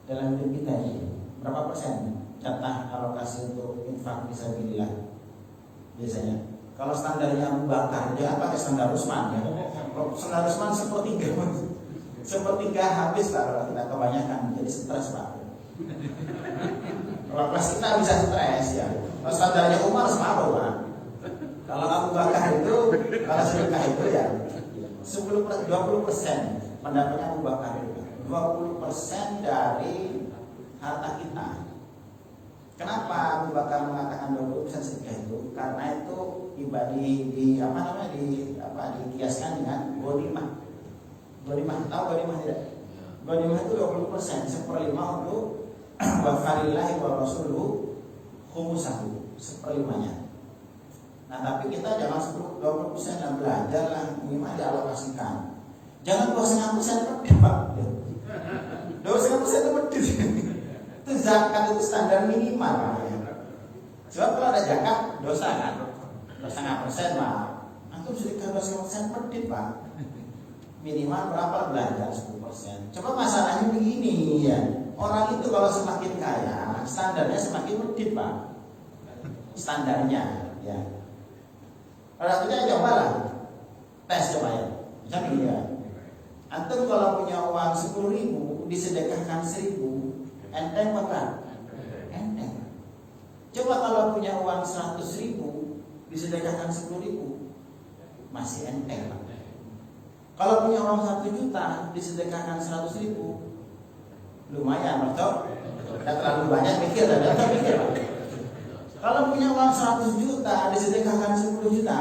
Dalam diri kita ini berapa persen jatah alokasi untuk infak fisabilillah biasanya? Kalau standarnya Abu Bakar, jangan pakai standar Usman ya. Kalau standar Usman sepertiga habis lah kalau kita kebanyakan, jadi stres Pak. Kalau kelas kita bisa stres ya. Kalau standarnya Umar separuh Pak. Kalau Abu Bakar itu, kalau sedekah itu ya 20% pendapatnya Abu Bakar itu. 20% dari harta kita. Kenapa Abu Bakar mengatakan 20% sedekah itu? Karena itu dikiaskan dengan ghanimah. Ghanimah, tahu ghanimah tidak? Ghanimah itu 20%, 1/5 untuk wa falillahi wa rasuluhu khumusahu, 1/5-nya. Nah, tapi kita jangan 20% dan belajar lah, minimal dialokasikan. Jangan 2,5% pedih, Pak. 2,5% itu pedih. Itu zakat itu standar minimal, Pak. Sebab kalau ada zakat dosa kan, 2,5%, Pak. Antum sedekah 2,5% pedih, Pak. Minimal berapa belajar 10%. Coba masalahnya begini ya. Orang itu kalau semakin kaya, standarnya semakin pedih, Pak. Standarnya, ya. Kalau kita cobalah tes coba ya. Misalnya begini ya. Antum kalau punya uang 10.000 disedekahkan 1.000, enteng apa? Enteng. Coba kalau punya uang 100.000 disedekahkan 10.000, masih enteng. Kalau punya uang 1 juta disedekahkan 100.000, lumayan, betul? Tidak terlalu banyak mikir, tidak mikir. Kalau punya uang 100 juta disedekahkan 10 juta,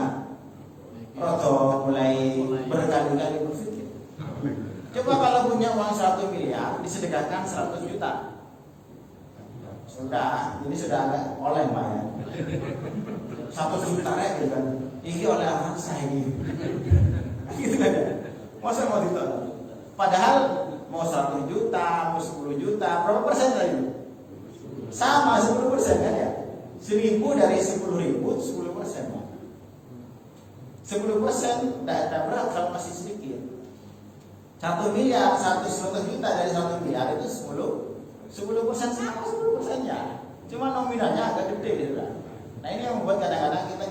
roto mulai berkali-kali berpikir. Coba kalau punya uang 1 miliar disedekahkan 100 juta, sudah, ini sudah agak oleh Pak ya. 1 juta gitu kan, ini oleh Avanza ini. Gitu kan ya. Masa mau ditolak? Padahal mau 1 juta, mau 10 juta, berapa persen tadi? Sama 10% kan ya? 1.000 dari 10.000 10%. 10% tidak berat kalau masih sedikit. 1 miliar, 100 juta dari 1 miliar itu 10% sama 10%-nya. Cuma nominalnya agak gede gitu kan. Nah ini yang membuat kadang-kadang kita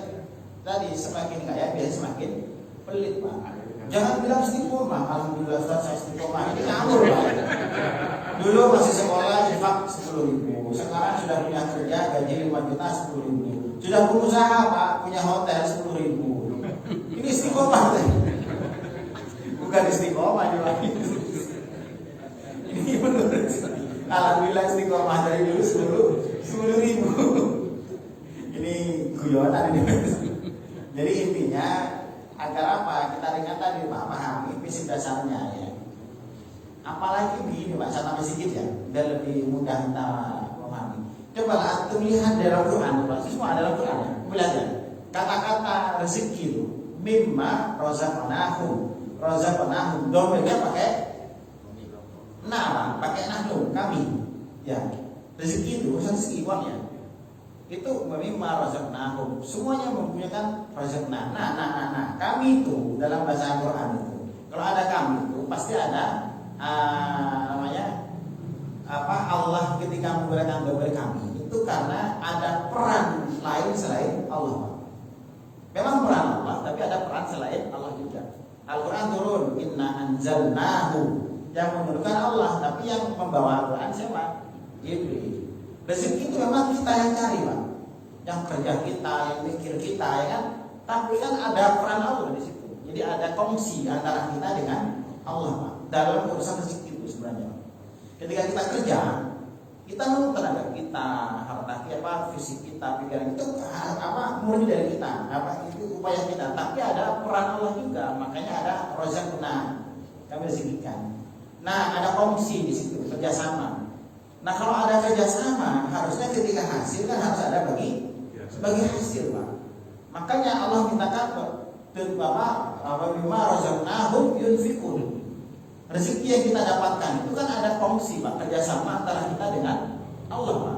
tadi semakin kaya biasanya semakin pelit, Pak. Jangan bilang istiqomah, alhamdulillah Ustaz saya istiqomah. Ini ngawur, Pak. Dulu masih sekolah infak 10.000, sekarang sudah punya kerja gaji 5 juta 10.000. Sudah pengusaha, Pak, punya hotel 10.000. Ini istiqomah, Pak. Bukan istiqomah ini, Pak. Ini menurut alhamdulillah istiqomah dari dulu 10.000. Ini guyonan ini. Jadi intinya agar apa? Kita ringan tadi, Pak, pahami prinsip dasarnya ya. Apalagi begini, Pak, saya tambah sedikit ya, biar lebih mudah kita memahami. Coba antum lihat dalam Quran, Pak, semua dalam Quran ya. Belajar kata-kata rezeki itu mimma razaqnahum, domirnya pakai nah, pakai nahnu, kami. Ya, rezeki itu bukan rezeki uangnya. Itu mimma razaqnahum, semuanya mempunyai razaqna. Nah, kami itu dalam bahasa Quran itu. Kalau ada kami itu pasti ada Allah ketika memberikan kepada kami itu karena ada peran lain selain Allah. Memang peran Allah, tapi ada peran selain Allah juga. Al-Quran turun, inna anzalnahu, yang menurunkan Allah, tapi yang membawa Al-Quran siapa? Jibril. Rezeki itu memang kita yang cari, Pak. Yang kerja kita, yang mikir kita, ya kan? Tapi kan ada peran Allah di situ. Jadi ada kongsi antara kita dengan Allah, Pak, dalam urusan rezeki itu sebenarnya. Ketika kita kerja, kita menurut tenaga kita, harta kita, fisik kita, pikiran itu murni dari kita, itu upaya kita. Tapi ada peran Allah juga, makanya ada rozakna, kami rezekikan. Nah, ada kongsi di situ, kerjasama. Nah, kalau ada kerjasama, harusnya ketika hasil kan harus ada bagi hasil, Pak. Makanya Allah mintakan bima razaqnahum yunfikun. Rezeki yang kita dapatkan itu kan ada kongsi, Pak, kerjasama antara kita dengan Allah, Pak.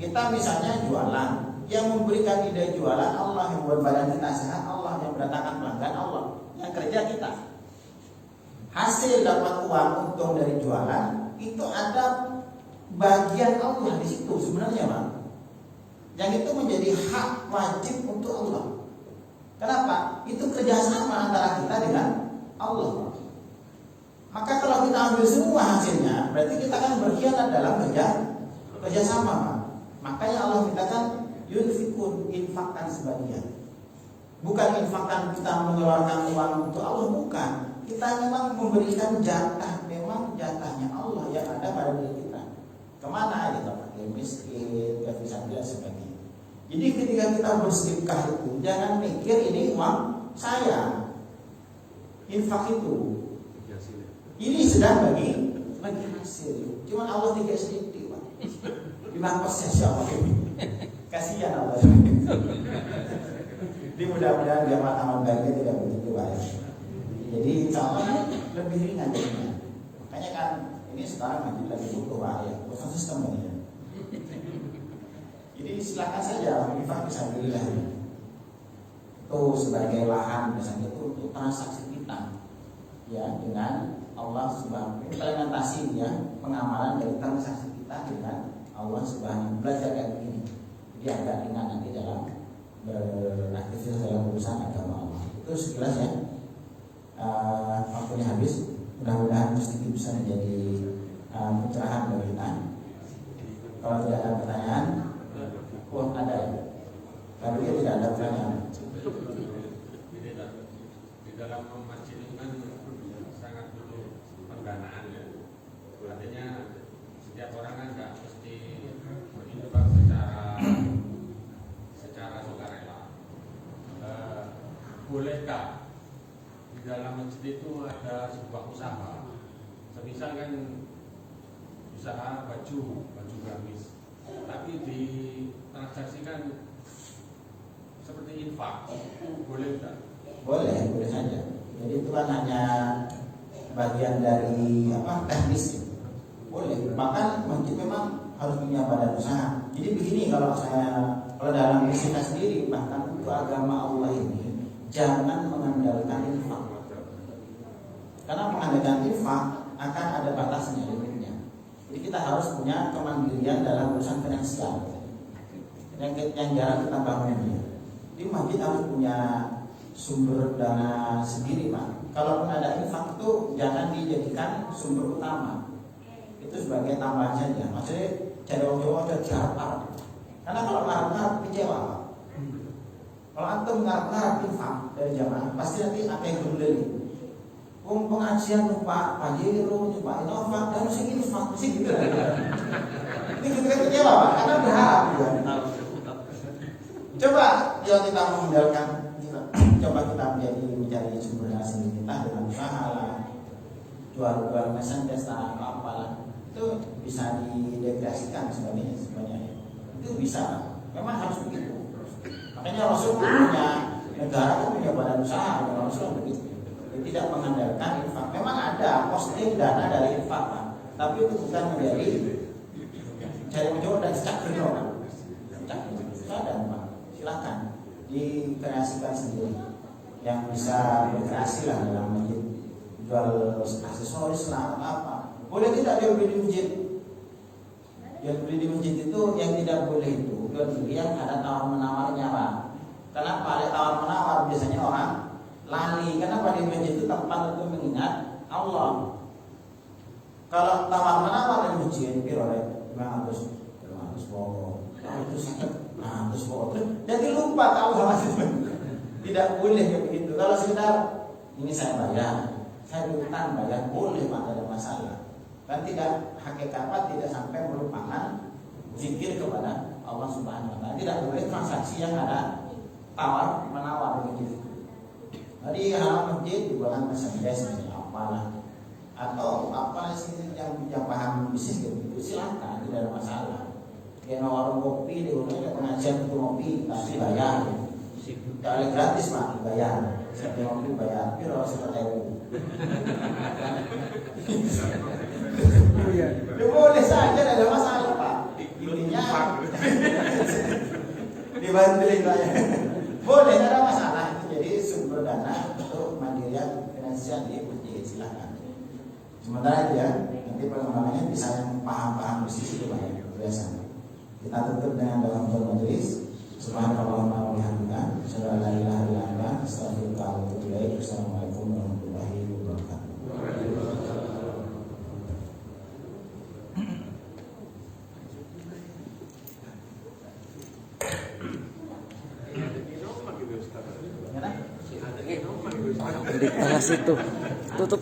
Kita misalnya jualan, yang memberikan ide jualan Allah, yang buat badan kita sehat Allah, yang mendatangkan pelanggan Allah, yang kerja kita. Hasil dapat uang untung dari jualan itu ada bagian Allah di situ sebenarnya, Pak. Yang itu menjadi hak wajib untuk Allah. Kenapa? Itu kerjasama antara kita dengan Allah, Pak. Maka kalau kita ambil semua hasilnya, berarti kita kan berkhianat dalam kerjasama, Pak. Makanya Allah mintakan yunfikun, infakkan sebagian. Bukan infakkan kita mengeluarkan uang untuk Allah, bukan. Kita memang memberikan jatah, memang jatahnya Allah yang ada pada diri kita. Kemana kita pakai miskin, ke fisabilillah dan sebagainya. Jadi ketika kita bersedekah itu jangan mikir ini uang saya. Infak itu ini sedang bagi hasil. Cuma Allah tidak sedikit, Pak. 5% siapa ini? Kasihan Allah. Jadi mudah-mudahan dia amal baiknya tidak begitu baik. Jadi insya Allah lebih ringan jadinya. Makanya kan ini sekarang nanti lagi butuh ya, butuh sistem ini. Jadi silakan saja infak fisabilillah itu sebagai lahan misalnya itu untuk transaksi kita ya dengan Allah Subhanahu. Ini implementasi ya pengamalan dari transaksi kita dengan Allah Subhanahu. Belajar kayak begini. Jadi agak ringan nanti dalam beraktivitas dalam urusan agama Allah. Itu sekilas ya. Waktunya habis. Mudah-mudahan sedikit bisa menjadi pencerahan bagi kita. Kalau tidak ada pertanyaan, ada ya. Kalau tidak ada pertanyaan. Di dalam masjid itu kan sangat butuh pendanaan ya. Artinya setiap orang kan nggak mesti berinfak secara sukarela. Bolehkah di dalam masjid itu ada sebuah usaha? Semisal kan usaha baju gamis, tapi ditransaksikan seperti infak, boleh tidak? Boleh saja. Jadi itu kan hanya bagian dari teknis. Boleh. Bahkan masjid memang harus punya badan usaha. Jadi begini kalau dalam diri kita sendiri, bahkan untuk agama Allah ini jangan mengandalkan infak. Karena mengandalkan infak akan ada batasnya, limitnya. Jadi kita harus punya kemandirian dalam urusan finansial. Yang jarang kita bangun ini. Jadi masjid harus punya sumber dana sendiri, Pak. Kalaupun ada infak itu jangan dijadikan sumber utama. Itu sebagai tambahan saja. Maksudnya cari orang ada diharap. Karena kalau ngarep-ngarep kecewa, Pak. Kalau antum ngarep-ngarep infak dari jamaah, pasti nanti apa yang berbeli. Pengajian lupa Pajero, lupa Innova, dan mesti infak, mesti gitu. Ini kita kecewa, Pak, karena berharap juga. Coba kalau kita mengandalkan, coba kita mencari sumber dana sendiri kita dengan usaha lah, jual merchandise atau apalah, itu bisa didelegasikan sebenarnya. Itu bisa, memang harus begitu. Makanya Rasul punya negara punya badan usaha, Rasul begitu. Dia tidak mengandalkan infak. Memang ada posting dana dari infak, Pak. Tapi itu bukan menjadi cari mencoba dan cak kerja, Pak. Ada, Pak. Silakan dikreasikan sendiri. Yang bisa berkreasi lah dalam masjid, jual aksesoris lah apa. Boleh tidak dia beli di masjid? Yang beli di masjid itu yang tidak boleh itu jual beli yang ada tawar menawarnya, Pak. Kenapa ada tawar menawar? Biasanya orang lali. Kenapa di masjid itu tempat untuk mengingat Allah? Kalau tawar menawar di masjid, kira-kira 500 pokok, itu sakit, 500 pokok. Jadi lupa tahu sama itu. Tidak boleh begitu. Kalau sekedar ini saya bayar, saya berutang bayar, boleh, Pak, ada masalah. Dan tidak hakikat tidak sampai melupakan zikir kepada Allah Subhanahu wa taala. Tidak boleh transaksi yang ada tawar menawar begitu. Jadi halaman masjid dibuatkan merchandise apalah atau apa sih yang paham bisnis gitu silakan, tidak ada masalah. Dia warung kopi di rumahnya pengajian untuk kopi tapi bayar. Kalau gratis mah bayar. Setiap kopi bayar. Piro seperti itu. Boleh saja, tidak ada masalah, Pak. Intinya dibantuin saya. Boleh, tidak ada masalah. Jadi sumber dana untuk mandirian finansial di masjid, silakan. Sementara itu ya, nanti pengembangannya bisa yang paham-paham bisnis itu banyak biasa. Kita tutup dengan dalam majelis. Subhanallahumma wa bihamdika, asyhadu an la ilaha illa anta, astaghfiruka wa atubu ilaik. Assalamualaikum warahmatullahi wabarakatuh. Di tengah situ tutup.